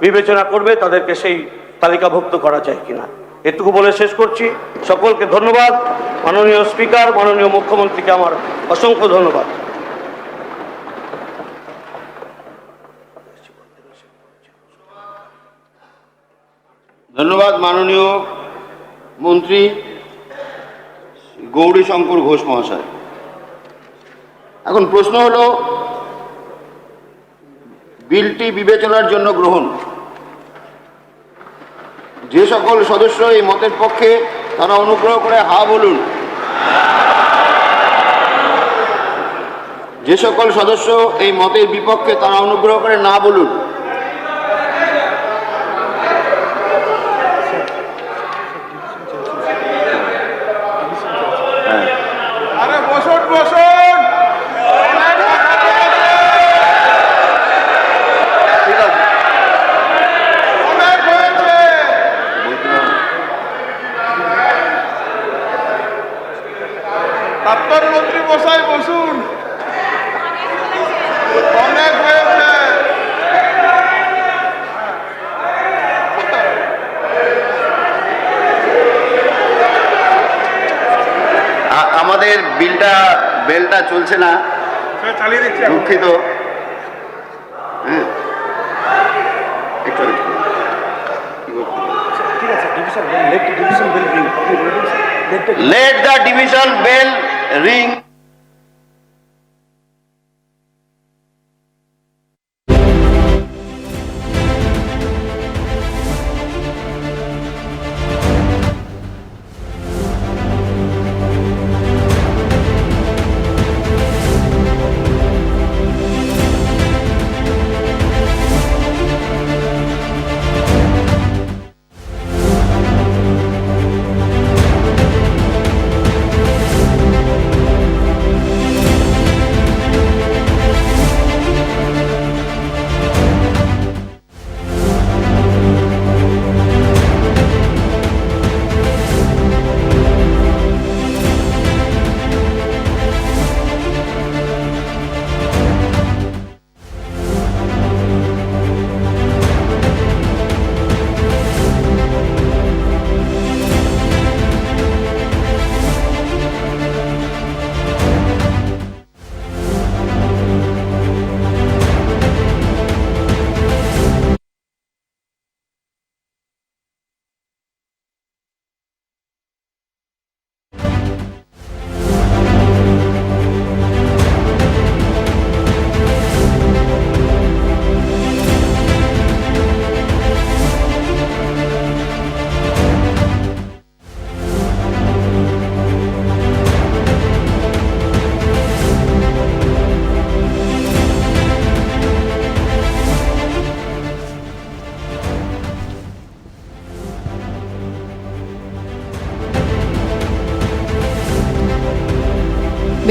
বিবেচনা করবে তাদেরকে সেই তালিকাভুক্ত করা যায় কিনা। এটুকু বলে শেষ করছি। সকলকে ধন্যবাদ। মাননীয় স্পিকার, মাননীয় মুখ্যমন্ত্রীকে আমার অসংখ্য ধন্যবাদ। ধন্যবাদ মাননীয় মন্ত্রী গৌরীশঙ্কর ঘোষ মহাশয়। এখন প্রশ্ন হলো, বিলটি বিবেচনার জন্য গ্রহণ। যে সকল সদস্য এই মতের পক্ষে তারা অনুগ্রহ করে হা বলুন। যে সকল সদস্য এই মতের বিপক্ষে তারা অনুগ্রহ করে না বলুন। প্রধানমন্ত্রী মশাই বসুন, অনেক হয়েছে। আমাদের আমাদের বেলটা চলছে না, দুঃখিত। হ্যাঁ একটু let the division bell ring.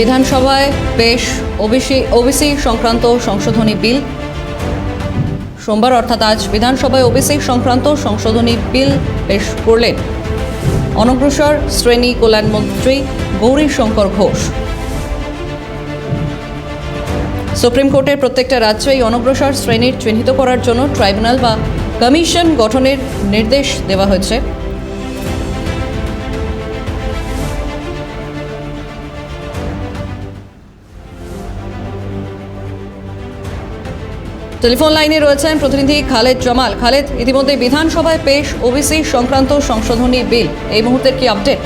বিধানসভায় পেশ ওবিসি সংক্রান্ত সংশোধনী বিল। সোমবার অর্থাৎ আজ বিধানসভায় ওবিসি সংক্রান্ত সংশোধনী বিল পেশ করলেন অনগ্রসর শ্রেণী কল্যাণমন্ত্রী গৌরীশঙ্কর ঘোষ। সুপ্রিম কোর্টের প্রত্যেকটা রাজ্যে এই অনগ্রসর শ্রেণীর চিহ্নিত করার জন্য ট্রাইব্যুনাল বা কমিশন গঠনের নির্দেশ দেওয়া হয়েছে। টেলিফোন লাইনে রয়েছেন প্রতিনিধি খালেদ জামাল। খালেদ, ইতিমধ্যে বিধানসভায় পেশ ওবিসি সংক্রান্ত সংশোধনী বিল, এই মুহূর্তের কি আপডেট?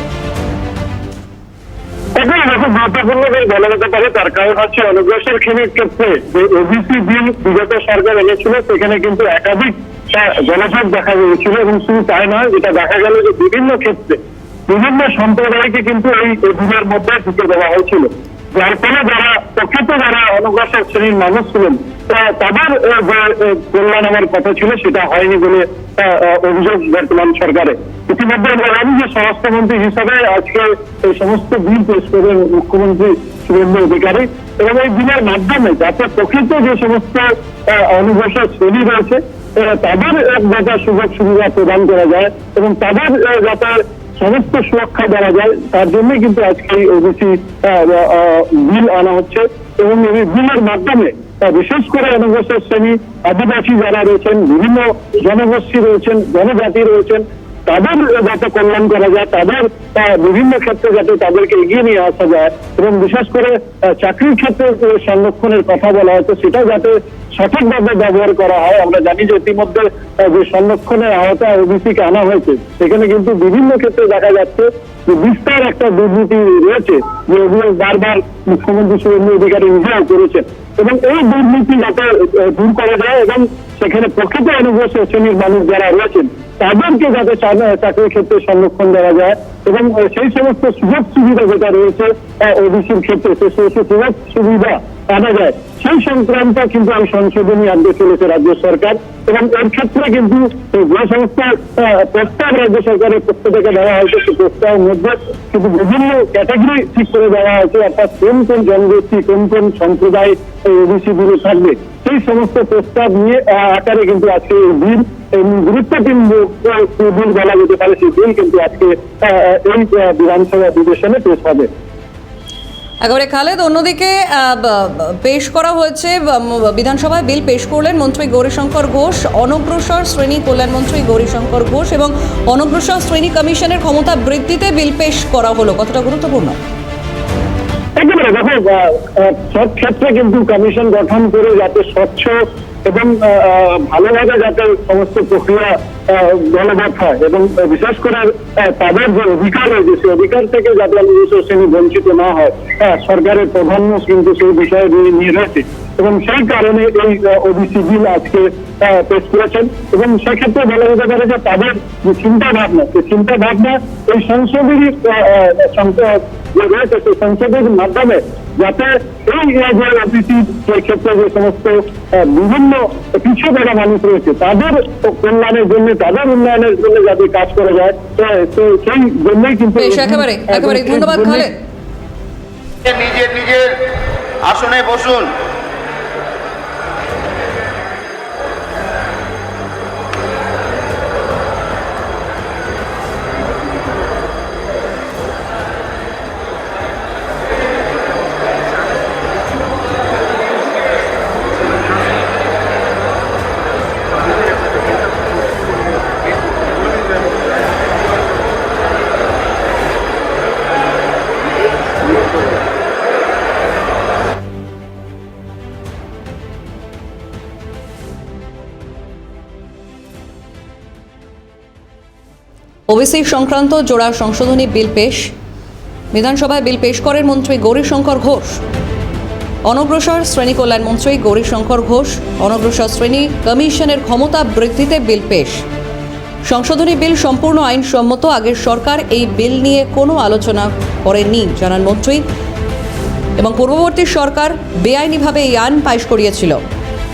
গুরুত্বপূর্ণ বলা যেতে পারে, তার কারণ হচ্ছে অনগ্রসর শ্রেণীর ক্ষেত্রে যে ওবিসি বিল বিগত সরকার এনেছিল সেখানে কিন্তু একাধিক জনসংখ্যা দেখা গিয়েছিল, এবং শুধু তাই নয়, যেটা দেখা গেল যে বিভিন্ন ক্ষেত্রে বিভিন্ন সম্প্রদায়কে কিন্তু এই বিলের মধ্যে ঢুকে দেওয়া হয়েছিল, যার ফলে যারা অনগ্রসর শ্রেণীর মানুষ ছিলেন তাদের যে কল্যাণ হওয়ার কথা ছিল সেটা হয়নি বলে অভিযোগ বর্তমান সরকারে। ইতিমধ্যে আমরা জানি যে স্বরাষ্ট্রমন্ত্রী হিসাবে আজকে এই সমস্ত বিল পেশ করবেন মুখ্যমন্ত্রী শুভেন্দু অধিকারী, এবং এই বিলের মাধ্যমে যাতে প্রকৃত যে সমস্ত অনগ্রসর শ্রেণী রয়েছে তাদের যাতে সুযোগ সুবিধা প্রদান করা যায় এবং তাদের যাতে সমস্ত সুরক্ষা দেওয়া যায়, তার জন্যই কিন্তু আজকে এই ওবিসি বিল আনা হচ্ছে। এবং এই বিলের মাধ্যমে বিশেষ করে অনগ্রসর শ্রেণী, আদিবাসী যারা রয়েছেন, বিভিন্ন জনগোষ্ঠী রয়েছেন, জনজাতি রয়েছেন, তাদের যাতে কল্যাণ করা যায়, তাদের বিভিন্ন ক্ষেত্রে যাতে তাদেরকে এগিয়ে নিয়ে আসা যায়, এবং বিশেষ করে চাকরির ক্ষেত্রে সংরক্ষণের কথা বলা হয়েছে সেটা যাতে সঠিকভাবে ব্যবহার করা হয়। আমরা জানি যে ইতিমধ্যে যে সংরক্ষণের আওতায় ওবিসিকে আনা হয়েছে সেখানে কিন্তু বিভিন্ন ক্ষেত্রে দেখা যাচ্ছে যে বিস্তার একটা দুর্নীতি রয়েছে, যে এগুলো বারবার মুখ্যমন্ত্রী শুভেন্দু অধিকারী নিজেও করেছেন, এবং এই দুর্নীতি যাতে দূর করা যায় এবং সেখানে প্রকৃত অনগ্রসর শ্রেণীর মানুষ যারা রয়েছেন তাদেরকে যাতে চাকরির ক্ষেত্রে সংরক্ষণ দেওয়া যায়, এবং সেই সমস্ত সুযোগ সুবিধা যেটা রয়েছে ওবিসির ক্ষেত্রে সেই সমস্ত সুযোগ সুবিধা আনা যায়, সেই সংক্রান্ত কিন্তু এই সংশোধনী আনতে চলেছে রাজ্য সরকার। এবং এর ক্ষেত্রে কিন্তু যে সমস্ত প্রস্তাব রাজ্য সরকারের পক্ষ থেকে দেওয়া হয়েছে সেই প্রস্তাবের মধ্যে কিন্তু বিভিন্ন ক্যাটাগরি ঠিক করে দেওয়া হয়েছে, অর্থাৎ কোন কোন জনগোষ্ঠী, কোন কোন সম্প্রদায় এই ওবিসি বিলে থাকবে, সেই সমস্ত প্রস্তাব নিয়ে আকারে কিন্তু আজকে এই বিল, গুরুত্বপূর্ণ বিল বলা যেতে পারে, সেই বিল কিন্তু আজকে এই বিধানসভা অধিবেশনে পেশ হবে। একেবারে খালেদ, অন্যদিকে পেশ করা হয়েছে বিধানসভায় বিল পেশ করলেন মন্ত্রী গৌরীশঙ্কর ঘোষ, অনগ্রসর শ্রেণী কল্যাণমন্ত্রী গৌরীশঙ্কর ঘোষ, এবং অনগ্রসর শ্রেণী কমিশনের ক্ষমতা বৃদ্ধিতে বিল পেশ করা হলো, কতটা গুরুত্বপূর্ণ? একেবারে দেখো, সব ক্ষেত্রে কিন্তু কমিশন গঠন করে যাতে স্বচ্ছ এবং ভালোভাবে যাতে সমস্ত প্রক্রিয়া বলবৎ হয় এবং বিশেষ করে তাদের যে অধিকার রয়েছে সেই অধিকার থেকে যাতে নির্দিষ্ট শ্রেণী বঞ্চিত না হয়, সরকারের প্রাধান্য কিন্তু সেই বিষয়ে নিয়ে রয়েছে এবং সেই কারণে এই ওবিসি বিল আজকে পেশ করেছেন এবং সেক্ষেত্রে বলা যেতে পারে যে তাদের যে চিন্তা ভাবনা, সেই চিন্তা ভাবনা এই সংসদেরই যে রয়েছে সেই সংসদের মাধ্যমে যাতে এই যে ওবিসি ক্ষেত্রে যে সমস্ত বিভিন্ন পিছিয়ে পড়া মানুষ রয়েছে তাদের কল্যাণের জন্য, তাদের উন্নয়নের জন্য যাতে কাজ করা যায়, তো সেই জন্যই কিন্তু একেবারে ধন্যবাদ খালেদ। নিজের নিজের আসনে বসুন। ওবিসি সংক্রান্ত জোড়া সংশোধনী বিল পেশ, বিধানসভায় বিল পেশ করেন মন্ত্রী গৌরীশঙ্কর ঘোষ। অনগ্রসর শ্রেণী কল্যাণ মন্ত্রী গৌরীশঙ্কর ঘোষ অনগ্রসর শ্রেণী কমিশনের ক্ষমতা বৃদ্ধিতে বিল পেশ। সংশোধনী বিল সম্পূর্ণ আইনসম্মত, আগের সরকার এই বিল নিয়ে কোনো আলোচনা করেননি জানান মন্ত্রী, এবং পূর্ববর্তী সরকার বেআইনিভাবে এই আইন পাশ করিয়েছিল।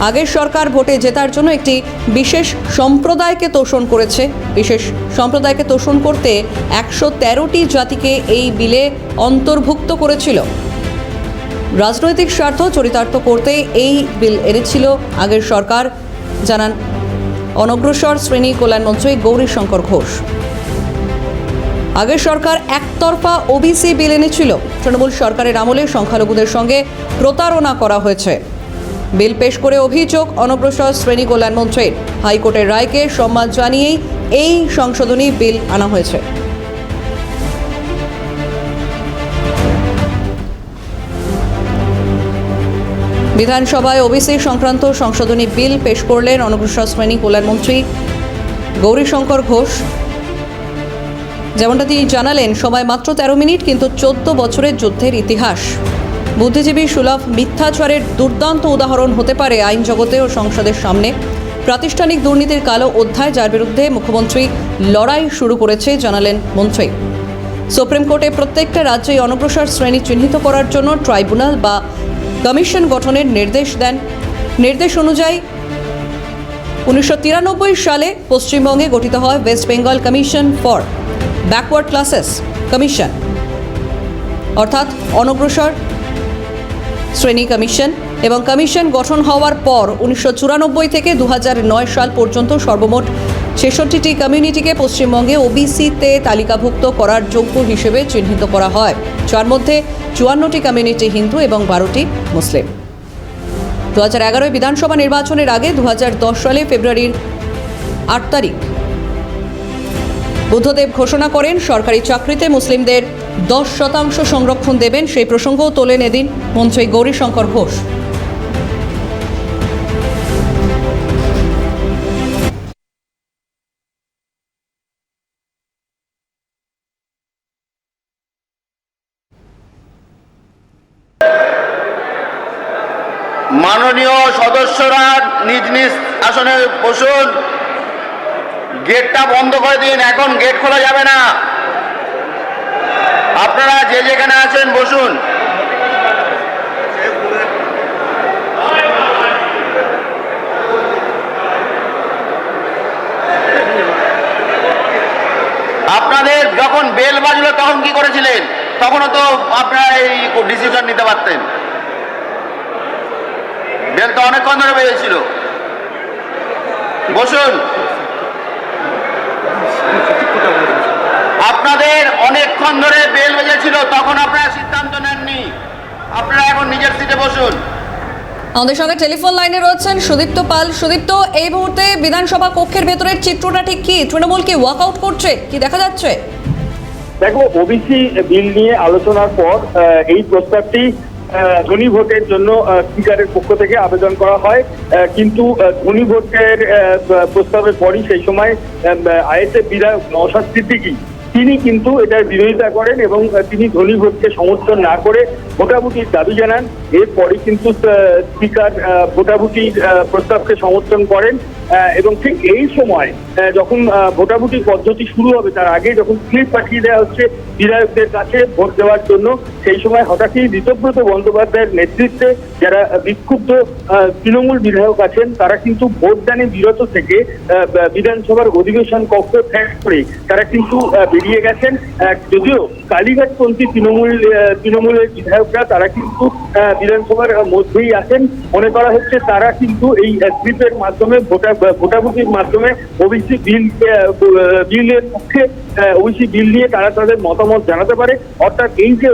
আগের সরকার ভোটে জেতার জন্য একটি বিশেষ সম্প্রদায়কে তোষণ করেছে। বিশেষ সম্প্রদায়কে তোষণ করতে 113টি জাতিকে এই বিলে অন্তর্ভুক্ত করেছিল। রাজনৈতিক স্বার্থ চরিতার্থ করতে এই বিল এনেছিল আগের সরকার জানান অনগ্রসর শ্রেণী কল্যাণমন্ত্রী গৌরীশঙ্কর ঘোষ। আগের সরকার একতরফা ওবিসি বিল এনেছিল। তৃণমূল সরকারের আমলে সংখ্যালঘুদের সঙ্গে প্রতারণা করা হয়েছে। বিল পেশ করে অভিযোগ অনগ্রসর শ্রেণী কল্যাণ মন্ত্রীর। হাইকোর্টের রায়কে সম্মান জানিয়েই এই সংশোধনী বিল আনা হয়েছে। বিধানসভায় ওবিসি সংক্রান্ত সংশোধনী বিল পেশ করলেন অনগ্রসর শ্রেণী কল্যাণ মন্ত্রী গৌরীশঙ্কর ঘোষ। যেমনটা তিনি জানালেন, সময় মাত্র 13 মিনিট, কিন্তু 14 বছরের যুদ্ধের ইতিহাস। বুদ্ধিজীবী সুলভ মিথ্যাচারের দুর্দান্ত উদাহরণ হতে পারে আইন জগতে ও সংসদের সামনে। প্রাতিষ্ঠানিক দুর্নীতির কালো অধ্যায়, যার বিরুদ্ধে মুখ্যমন্ত্রী লড়াই শুরু করেছে জানালেন মন্ত্রী। সুপ্রিম কোর্টে প্রত্যেকটা রাজ্যে অনগ্রসর শ্রেণী চিহ্নিত করার জন্য ট্রাইব্যুনাল বা কমিশন গঠনের নির্দেশ দেন। নির্দেশ অনুযায়ী 1993 সালে পশ্চিমবঙ্গে গঠিত হয় West Bengal commission for backward classes commission, অর্থাৎ অনগ্রসর শ্রেণী কমিশন। এবং কমিশন গঠন হওয়ার পর 1994 থেকে 2009 সাল পর্যন্ত সর্বমোট 66টি কমিউনিটিকে পশ্চিমবঙ্গে ওবিসিতে তালিকাভুক্ত করার যোগ্য হিসেবে চিহ্নিত করা হয়, যার মধ্যে 54টি কমিউনিটি হিন্দু এবং 12টি মুসলিম। 2011 বিধানসভা নির্বাচনের আগে 2010 সালে ফেব্রুয়ারির 8 তারিখ বুদ্ধদেব ঘোষণা করেন সরকারি চাকরিতে মুসলিমদের 10% সংরক্ষণ দেবেন। সেই প্রসঙ্গও তোলেন এদিন মন্ত্রী গৌরীশঙ্কর ঘোষ। মাননীয় সদস্যরা নিজ নিজ আসনে বসুন। গেটটা বন্ধ করে দিন, এখন গেট খোলা যাবে না। আপনারা যে যেখানে আছেন বসুন। আপনাদের যখন বেল বাজলো তখন কি করেছিলেন? তখনও তো আপনারা এই ডিসিশন নিতে পারতেন। বেল তো অনেকক্ষণ ধরে বেজেছিল। বসুন। আপনাদের অনেকক্ষণ ধরে বেল বেজেছিল, তখন আপনারা সিদ্ধান্ত নেননি। আপনারা এখন নিজের সিটে বসুন। আমাদের সঙ্গে টেলিফোন লাইনে রয়েছেন সুদীপ্ত পাল। সুদীপ্ত, এই মুহূর্তে বিধানসভা কক্ষের ভেতরের চিত্রটা ঠিক কি? তৃণমূল কি ওয়াকআউট করছে, কি দেখা যাচ্ছে? দেখো, ওবিসি বিল নিয়ে আলোচনার পর এই প্রস্তাবটি ধ্বনি ভোটের জন্য স্পিকারের পক্ষ থেকে আবেদন করা হয়, কিন্তু ধ্বনি ভোটের প্রস্তাবের পরই সেই সময় আইএসএফ বিধায়ক নওশাদ সিদ্দিকী তিনি কিন্তু এটার বিরোধিতা করেন এবং তিনি ধ্বনি ভোটকে সমর্থন না করে ভোটাভুটির দাবি জানান। এরপরই কিন্তু স্পিকার ভোটাভুটির প্রস্তাবকে সমর্থন করেন এবং ঠিক এই সময় যখন ভোটাভুটির পদ্ধতি শুরু হবে তার আগে যখন স্লিপ পাঠিয়ে দেওয়া হচ্ছে বিধায়কদের কাছে ভোট দেওয়ার জন্য, সেই সময় হঠাৎই ঋতব্রত বন্দ্যোপাধ্যায়ের নেতৃত্বে যারা বিক্ষুব্ধ তৃণমূল বিধায়ক আছেন তারা কিন্তু ভোটদানে বিরত থেকে বিধানসভার অধিবেশন কক্ষ ত্যাগ করে তারা কিন্তু বেরিয়ে গেছেন। যদিও কালীঘাটপন্থী তৃণমূলের বিধায়করা তারা কিন্তু বিধানসভার মধ্যেই আছেন। মনে করা হচ্ছে তারা কিন্তু এই স্লিপের মাধ্যমে ভোটাভুটির মাধ্যমে ওবিসি বিলের পক্ষে ওবিসি বিল নিয়ে তারা তাদের মতামত জানাতে পারে। অর্থাৎ এই যে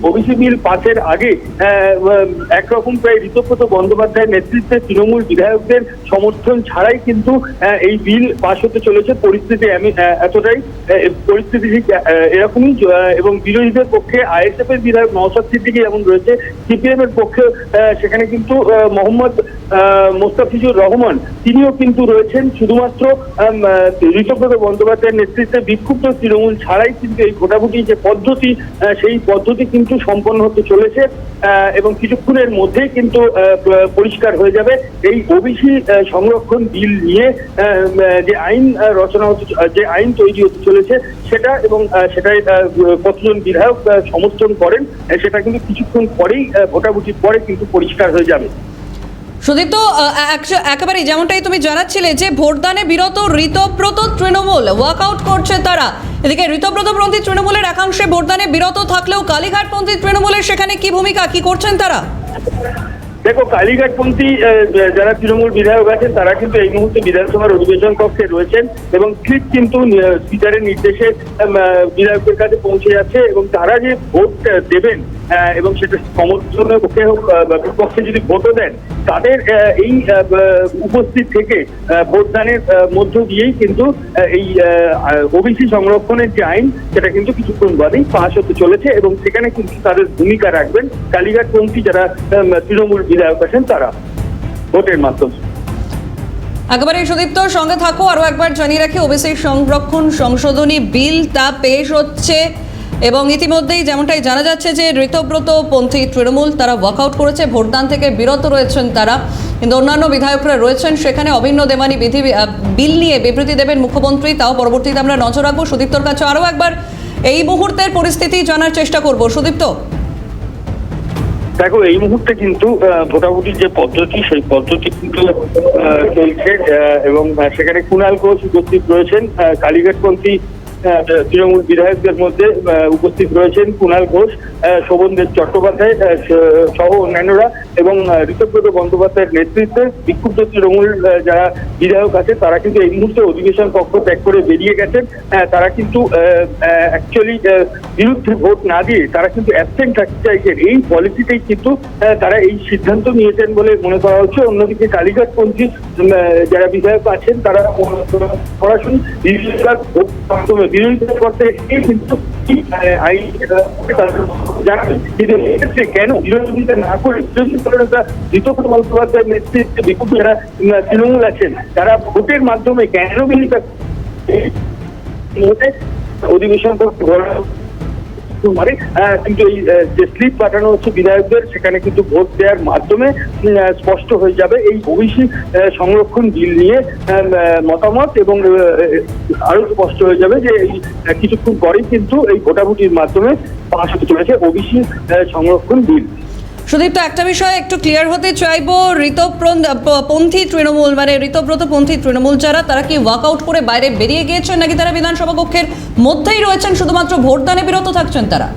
ওবিসি বিল পাসের আগে একরকম প্রায় ঋতব্রত বন্দ্যোপাধ্যায়ের নেতৃত্বে তৃণমূল বিধায়কদের সমর্থন ছাড়াই কিন্তু এই বিল পাস হতে চলেছে। পরিস্থিতি ঠিক এরকমই, এবং বিরোধীদের পক্ষে আইএসএফ এর বিধায়ক নওশাদ সিদ্দিকী যেমন রয়েছে, সিপিএম এর পক্ষে সেখানে কিন্তু মোহাম্মদ মোস্তাফিজুর রহমান তিনিও কিন্তু রয়েছেন। শুধুমাত্র ঋতব্রত বন্দ্যোপাধ্যায়ের নেতৃত্বে বিক্ষুব্ধ তৃণমূল ছাড়াই কিন্তু এই ভোটাভুটি যে পদ্ধতি সেই পদ্ধতি কিন্তু সম্পন্ন হতে চলেছে এবং কিছুক্ষণের মধ্যেই কিন্তু পরিষ্কার হয়ে যাবে এই ওবিসি সংরক্ষণ বিল নিয়ে যে আইন রচনা হতে যে আইন তৈরি হতে চলেছে সেটা, এবং সেটাই কতজন বিধায়ক সমর্থন করেন সেটা কিন্তু কিছুক্ষণ পরেই ভোটাভুটির পরে কিন্তু পরিষ্কার হয়ে যাবে। সুদীপ্ত, একেবারেই যেমনটাই তুমি জানাচ্ছিলে যে ভোটদানে বিরত ঋতব্রত তৃণমূল ওয়াকআউট করছে তারা, এদিকে ঋতব্রতপন্থী তৃণমূলের একাংশে ভোটদানে বিরত থাকলেও কালীঘাটপন্থী তৃণমূলের সেখানে কি ভূমিকা, কি করছেন তারা? দেখো, কালীঘাটপন্থী যারা তৃণমূল বিধায়ক আছেন তারা কিন্তু এই মুহূর্তে বিধানসভার অধিবেশন কক্ষে রয়েছেন এবং স্লিপ কিন্তু স্পিকারের নির্দেশে বিধায়কদের কাছে পৌঁছে যাচ্ছে এবং তারা যে ভোট দেবেন এবং সেটা সমর্থনের পক্ষে হোক বিপক্ষে যদি ভোটও দেন তাদের এই উপস্থিত থেকে ভোটদানের মধ্য দিয়েই কিন্তু এই ওবিসি সংরক্ষণের যে আইন সেটা কিন্তু কিছুক্ষণ বাদেই পাস হতে চলেছে এবং সেখানে কিন্তু তাদের ভূমিকা রাখবেন কালীঘাটপন্থী যারা তৃণমূল বিধায়ক আছেন তারা ভোটের মাধ্যমে। একেবারে সুদীপ্ত, সঙ্গে থাকো। আরো একবার জানিয়ে রাখি, ওবিসি সংরক্ষণ সংশোধনী বিল তা পেশ হচ্ছে এবং ইতিমধ্যেই যেমনটাই জানা যাচ্ছে যে ঋতব্রত পন্থী তৃণমূল তারা ওয়াকআউট করেছে, ভোটদান থেকে বিরত রয়েছেন তারা, কিন্তু অন্যান্য বিধায়করা রয়েছেন সেখানে। অভিন্ন দেমানি বিল নিয়ে বিবৃতি দেবেন মুখ্যমন্ত্রী, তাও পরবর্তীতে আমরা নজর রাখবো। সুদীপ্তর কাছে আরো একবার এই মুহূর্তের পরিস্থিতি জানার চেষ্টা করব। সুদীপ্ত, দেখো, এই মুহূর্তে কিন্তু ভোটাভুটির যে পদ্ধতি সেই পদ্ধতি কিন্তু চলছে এবং সেখানে কুণাল ঘোষ উপস্থিত রয়েছেন। কালীঘাটপন্থী তৃণমূল বিধায়কদের মধ্যে উপস্থিত রয়েছেন কুণাল ঘোষ, শোভনদেব চট্টোপাধ্যায় সহ অন্যান্যরা, এবং ঋতব্রত বন্দ্যোপাধ্যায়ের নেতৃত্বে বিক্ষুব্ধ তৃণমূল যারা বিধায়ক আছে তারা কিন্তু এই মুহূর্তে অধিবেশন কক্ষ ত্যাগ করে বেরিয়ে গেছেন। তারা কিন্তু অ্যাকচুয়ালি বিরুদ্ধে ভোট না দিয়ে তারা কিন্তু অ্যাবসেন্ট থাকতে চাইছেন। এই পলিসিতেই কিন্তু তারা এই সিদ্ধান্ত নিয়েছেন বলে মনে করা হচ্ছে। অন্যদিকে কালীঘাটপন্থী যারা বিধায়ক আছেন তারা সরাসরি বিরোধিতা করতে কিন্তু আইন জানাবেন, কিন্তু এক্ষেত্রে কেন বিরোধিতা না করে ঋতব্রত বন্দ্যোপাধ্যায়ের নেতৃত্বে বিক্ষুব্ধ যারা তৃণমূল আছেন তারা ভোটের মাধ্যমে কেন বিরোধিতা অধিবেশন কিন্তু এই যে স্লিপ পাঠানো হচ্ছে বিধায়কদের সেখানে কিন্তু ভোট দেওয়ার মাধ্যমে স্পষ্ট হয়ে যাবে এই ওবিসি সংরক্ষণ বিল নিয়ে মতামত, এবং আরো স্পষ্ট হয়ে যাবে যে এই কিছুক্ষণ পরেই কিন্তু এই ভোটাভুটির মাধ্যমে পাস হতে চলেছে ওবিসি সংরক্ষণ বিল। সুদীপ্ত, একটা বিষয় একটু ক্লিয়ার হতে চাইবো, ঋতপন্থী তৃণমূল মানে ঋতব্রতপন্থী তৃণমূল যারা তারা কি ওয়াকআউট করে বাইরে বেরিয়ে গিয়েছেন নাকি তারা বিধানসভা কক্ষের মধ্যেই রয়েছেন, শুধুমাত্র ভোটদানে বিরত থাকছেন তারা?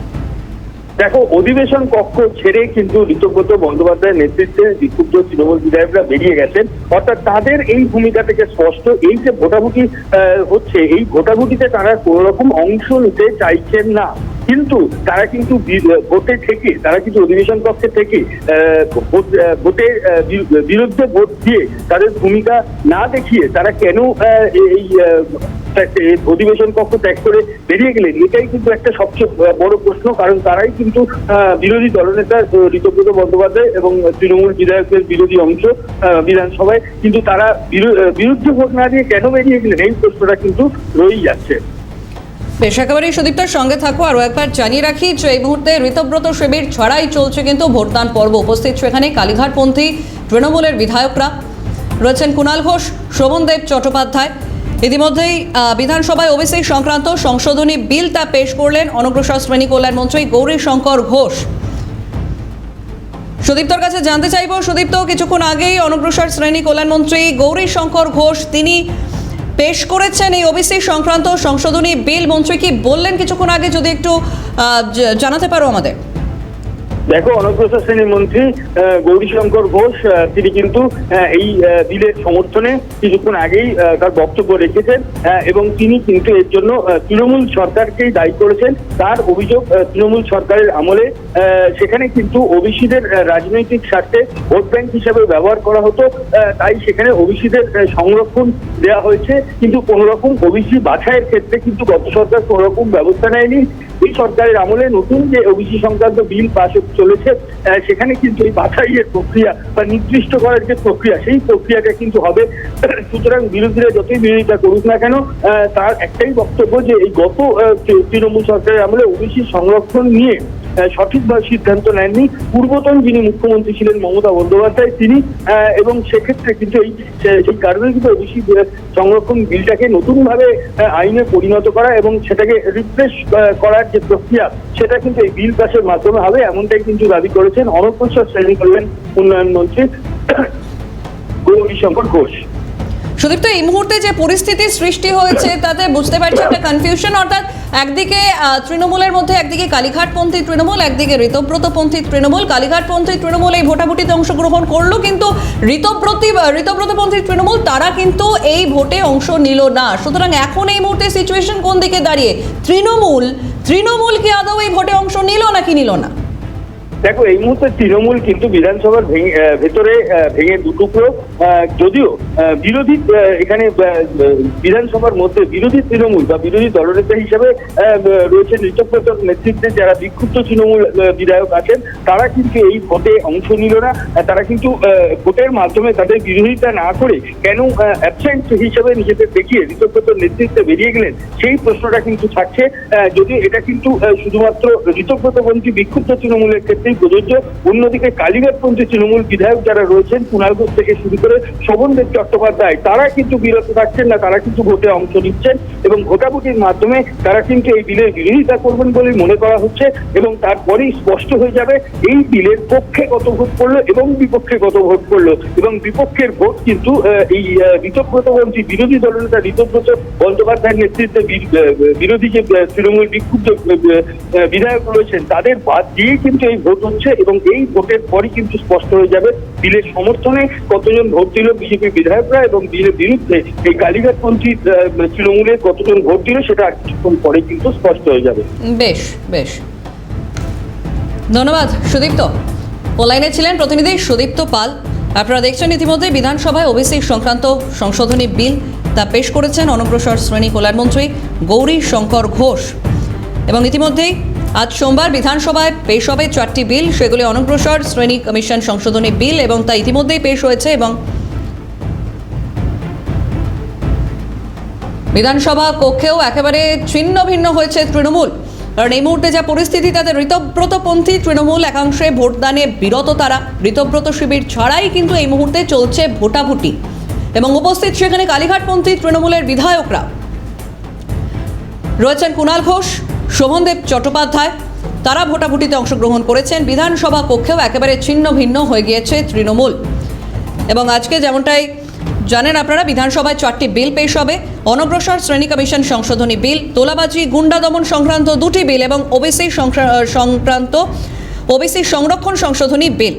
দেখো, অধিবেশন কক্ষ ছেড়ে কিন্তু ঋতব্রত বন্দ্যোপাধ্যায়ের নেতৃত্বে বিক্ষুব্ধ তৃণমূল বিধায়করা বেরিয়ে গেছেন। অর্থাৎ তাদের এই ভূমিকা থেকে স্পষ্ট এই যে ভোটাভুটি হচ্ছে এই ভোটাভুটিতে তারা কোনো রকম অংশ নিতে চাইছেন না, কিন্তু তারা কিন্তু ভোটে থেকে তারা কিন্তু অধিবেশন কক্ষে থেকে ভোটের বিরুদ্ধে ভোট দিয়ে তাদের ভূমিকা না দেখিয়ে তারা কেন এই অধিবেশন কক্ষ ত্যাগ করে বেরিয়ে গেলেন, এটাই কিন্তু একটা সবচেয়ে বড় প্রশ্ন। কারণ তারাই কিন্তু বিরোধী দলনেতা ঋতব্রত বন্দ্যোপাধ্যায় এবং তৃণমূল বিধায়কদের বিরোধী অংশ বিধানসভায়, কিন্তু তারা বিরুদ্ধে ভোট না দিয়ে কেন বেরিয়ে গেলেন, এই প্রশ্নটা কিন্তু রয়েই যাচ্ছে। বেশ, একেবারেই সুদীপ্তর সঙ্গে থাকো। আরও একবার জানিয়ে রাখি যে এই মুহূর্তে ঋতব্রত শিবির ছড়াই চলছে কিন্তু ভোটদান পর্ব। উপস্থিত সেখানে কালীঘাটপন্থী তৃণমূলের বিধায়করা রয়েছেন কুণাল ঘোষ, শোভনদেব চট্টোপাধ্যায়। ইতিমধ্যেই বিধানসভায় ওবিসি সংক্রান্ত সংশোধনী বিল তা পেশ করলেন অনগ্রসর শ্রেণী কল্যাণ মন্ত্রী গৌরীশঙ্কর ঘোষ। সুদীপ্তর কাছে জানতে চাইব, সুদীপ্ত, কিছুক্ষণ আগেই অনগ্রসর শ্রেণী কল্যাণ মন্ত্রী গৌরীশঙ্কর ঘোষ তিনি পেশ করেছেন এই ওবিসি সংক্রান্ত সংশোধনী বিল। মন্ত্রী কি বললেন কিছুক্ষণ আগে, যদি একটু জানাতে পারো আমাদের। দেখো, অনগ্রসর শ্রেণীর মন্ত্রী গৌরীশঙ্কর ঘোষ তিনি কিন্তু এই বিলের সমর্থনে কিছুক্ষণ আগেই তার বক্তব্য রেখেছেন এবং তিনি কিন্তু এর জন্য তৃণমূল সরকারকেই দায়ী করেছেন। তার অভিযোগ, তৃণমূল সরকারের আমলে সেখানে কিন্তু ওবিসিদের রাজনৈতিক স্বার্থে ভোট ব্যাংক হিসাবে ব্যবহার করা হতো, তাই সেখানে ওবিসিদের সংরক্ষণ দেওয়া হয়েছে, কিন্তু কোনো রকম ওবিসি বাছাইয়ের ক্ষেত্রে কিন্তু গত সরকার কোনো রকম ব্যবস্থা নেয়নি। এই সরকারের আমলে নতুন যে ওবিসি সংক্রান্ত বিল পাশ চলেছে সেখানে কিন্তু এই বাছাইয়ের প্রক্রিয়া বা নির্দিষ্ট করার যে প্রক্রিয়া, সেই প্রক্রিয়াটা কিন্তু হবে। সুতরাং বিরোধীরা যতই বিরোধিতা করুক না কেন, তার একটাই বক্তব্য যে এই গত তৃণমূল সরকারের আমলে ওবিসি সংরক্ষণ নিয়ে সঠিকভাবে সিদ্ধান্ত নেননি পূর্বতন যিনি মুখ্যমন্ত্রী ছিলেন মমতা বন্দ্যোপাধ্যায় তিনি, এবং সেক্ষেত্রে কিন্তু সেই কারণে কিন্তু ওবিসি সংরক্ষণ বিলটাকে নতুনভাবে আইনে পরিণত করা এবং সেটাকে রিফ্রেশ করার যে প্রক্রিয়া সেটা কিন্তু এই বিল পাসের মাধ্যমে হবে, এমনটাই কিন্তু দাবি করেছেন অনগ্রসর শ্রেণী কল্যাণ উন্নয়ন মন্ত্রী গৌরীশঙ্কর ঘোষ। সুদীপ্ত, এই মুহূর্তে যে পরিস্থিতি সৃষ্টি হয়েছে তাতে বুঝতে পারছি একটা কনফিউশন, অর্থাৎ একদিকে তৃণমূলের মধ্যে একদিকে কালীঘাটপন্থী তৃণমূল, একদিকে ঋতব্রতপন্থী তৃণমূল। কালীঘাটপন্থী তৃণমূল এই ভোটাভুটিতে অংশগ্রহণ করলো, কিন্তু ঋতব্রতপন্থী তৃণমূল তারা কিন্তু এই ভোটে অংশ নিল না। সুতরাং এখন এই মুহূর্তে সিচুয়েশন কোন দিকে দাঁড়িয়ে? তৃণমূল কি আদৌ এই ভোটে অংশ নিল নাকি নিল না? দেখো, এই মুহূর্তে তৃণমূল কিন্তু বিধানসভার ভেতরে ভেঙে দুটুকরো, যদিও বিরোধী এখানে বিধানসভার মধ্যে বিরোধী তৃণমূল বা বিরোধী দলনেতা হিসেবে রয়েছেন ঋতব্রতর নেতৃত্বে যারা বিক্ষুব্ধ তৃণমূল বিধায়ক আছেন, তারা কিন্তু এই ভোটে অংশ নিল না। তারা কিন্তু ভোটের মাধ্যমে তাদের বিরোধিতা না করে কেন অ্যাবসেন্ট হিসেবে নিজেদের দেখিয়ে ঋতব্রতর নেতৃত্বে বেরিয়ে গেলেন, সেই প্রশ্নটা কিন্তু থাকছে। যদিও এটা কিন্তু শুধুমাত্র ঋতব্রতপন্থী বিক্ষুব্ধ তৃণমূলের ক্ষেত্রে প্রযোজ্য, অন্যদিকে কালীঘাটপন্থী তৃণমূল বিধায়ক যারা রয়েছেন কুণাল ঘোষ থেকে শুরু করে শোভনদেব চট্টোপাধ্যায়, তারা কিন্তু বিরত থাকছেন না, তারা কিন্তু ভোটে অংশ নিচ্ছেন এবং ভোটাভুটির মাধ্যমে তারা কিন্তু এই বিলের বিরোধিতা করবেন বলে মনে করা হচ্ছে এবং তারপরেই স্পষ্ট হয়ে যাবে এই বিলের পক্ষে কত ভোট পড়লো এবং বিপক্ষে কত ভোট পড়লো। এবং বিপক্ষের ভোট কিন্তু এই ঋতব্রতপন্থী বিরোধী দলনেতা ঋতব্রত বন্দ্যোপাধ্যায়ের নেতৃত্বে বিরোধী যে তৃণমূল বিক্ষুব্ধ বিধায়ক রয়েছেন তাদের বাদ দিয়ে কিন্তু এই ভোট হচ্ছে এবং এই ভোটের পরই কিন্তু স্পষ্ট হয়ে যাবে বিলের সমর্থনে কতজন ভোট দিল বিজেপি বিধায়করা এবং বিলের বিরুদ্ধে এই কালীঘাটপন্থী তৃণমূলের কতজন ভোট দিল সেটা আর কিছুক্ষণ পরে কিন্তু স্পষ্ট হয়ে যাবে। বেশ বেশ, ধন্যবাদ সুদীপ্ত। অনলাইনে ছিলেন প্রতিনিধি সুদীপ্ত পাল। আপনারা দেখছেন ইতিমধ্যে বিধানসভায় ওবিসি সংক্রান্ত সংশোধনী বিল তা পেশ করেছেন অনগ্রসর শ্রেণী কল্যাণ মন্ত্রী গৌরীশঙ্কর ঘোষ এবং ইতিমধ্যেই আজ সোমবার বিধানসভায় পেশ হবে 4টি বিল, সেগুলি অনগ্রসর শ্রেণী কমিশন সংশোধনী বিল এবং তা ইতিমধ্যেই পেশ হয়েছে এবং বিধানসভা কক্ষেও একেবারে ছিন্ন ভিন্ন হয়েছে তৃণমূল। কারণ এই মুহূর্তে যা পরিস্থিতি তাতে ঋতব্রতপন্থী তৃণমূল একাংশে ভোটদানে বিরত, তারা ঋতব্রত শিবির ছাড়াই কিন্তু এই মুহূর্তে চলছে ভোটাভুটি এবং উপস্থিত সেখানে কালীঘাটপন্থী তৃণমূলের বিধায়করা রয়েছেন কুণাল ঘোষ, শোভনদেব চট্টোপাধ্যায়, তারা ভোটাভুটিতে অংশগ্রহণ করেছেন। বিধানসভা কক্ষেও একেবারে ছিন্ন ভিন্ন হয়ে গিয়েছে তৃণমূল এবং আজকে যেমনটাই জানেন আপনারা বিধানসভায় 4টি বিল পেশ হবে, অনগ্রসর শ্রেণী কমিশন সংশোধনী বিল, তোলাবাজি গুন্ডা দমন সংক্রান্ত 2টি বিল এবং ওবিসি সংক্রান্ত ওবিসি সংরক্ষণ সংশোধনী বিল।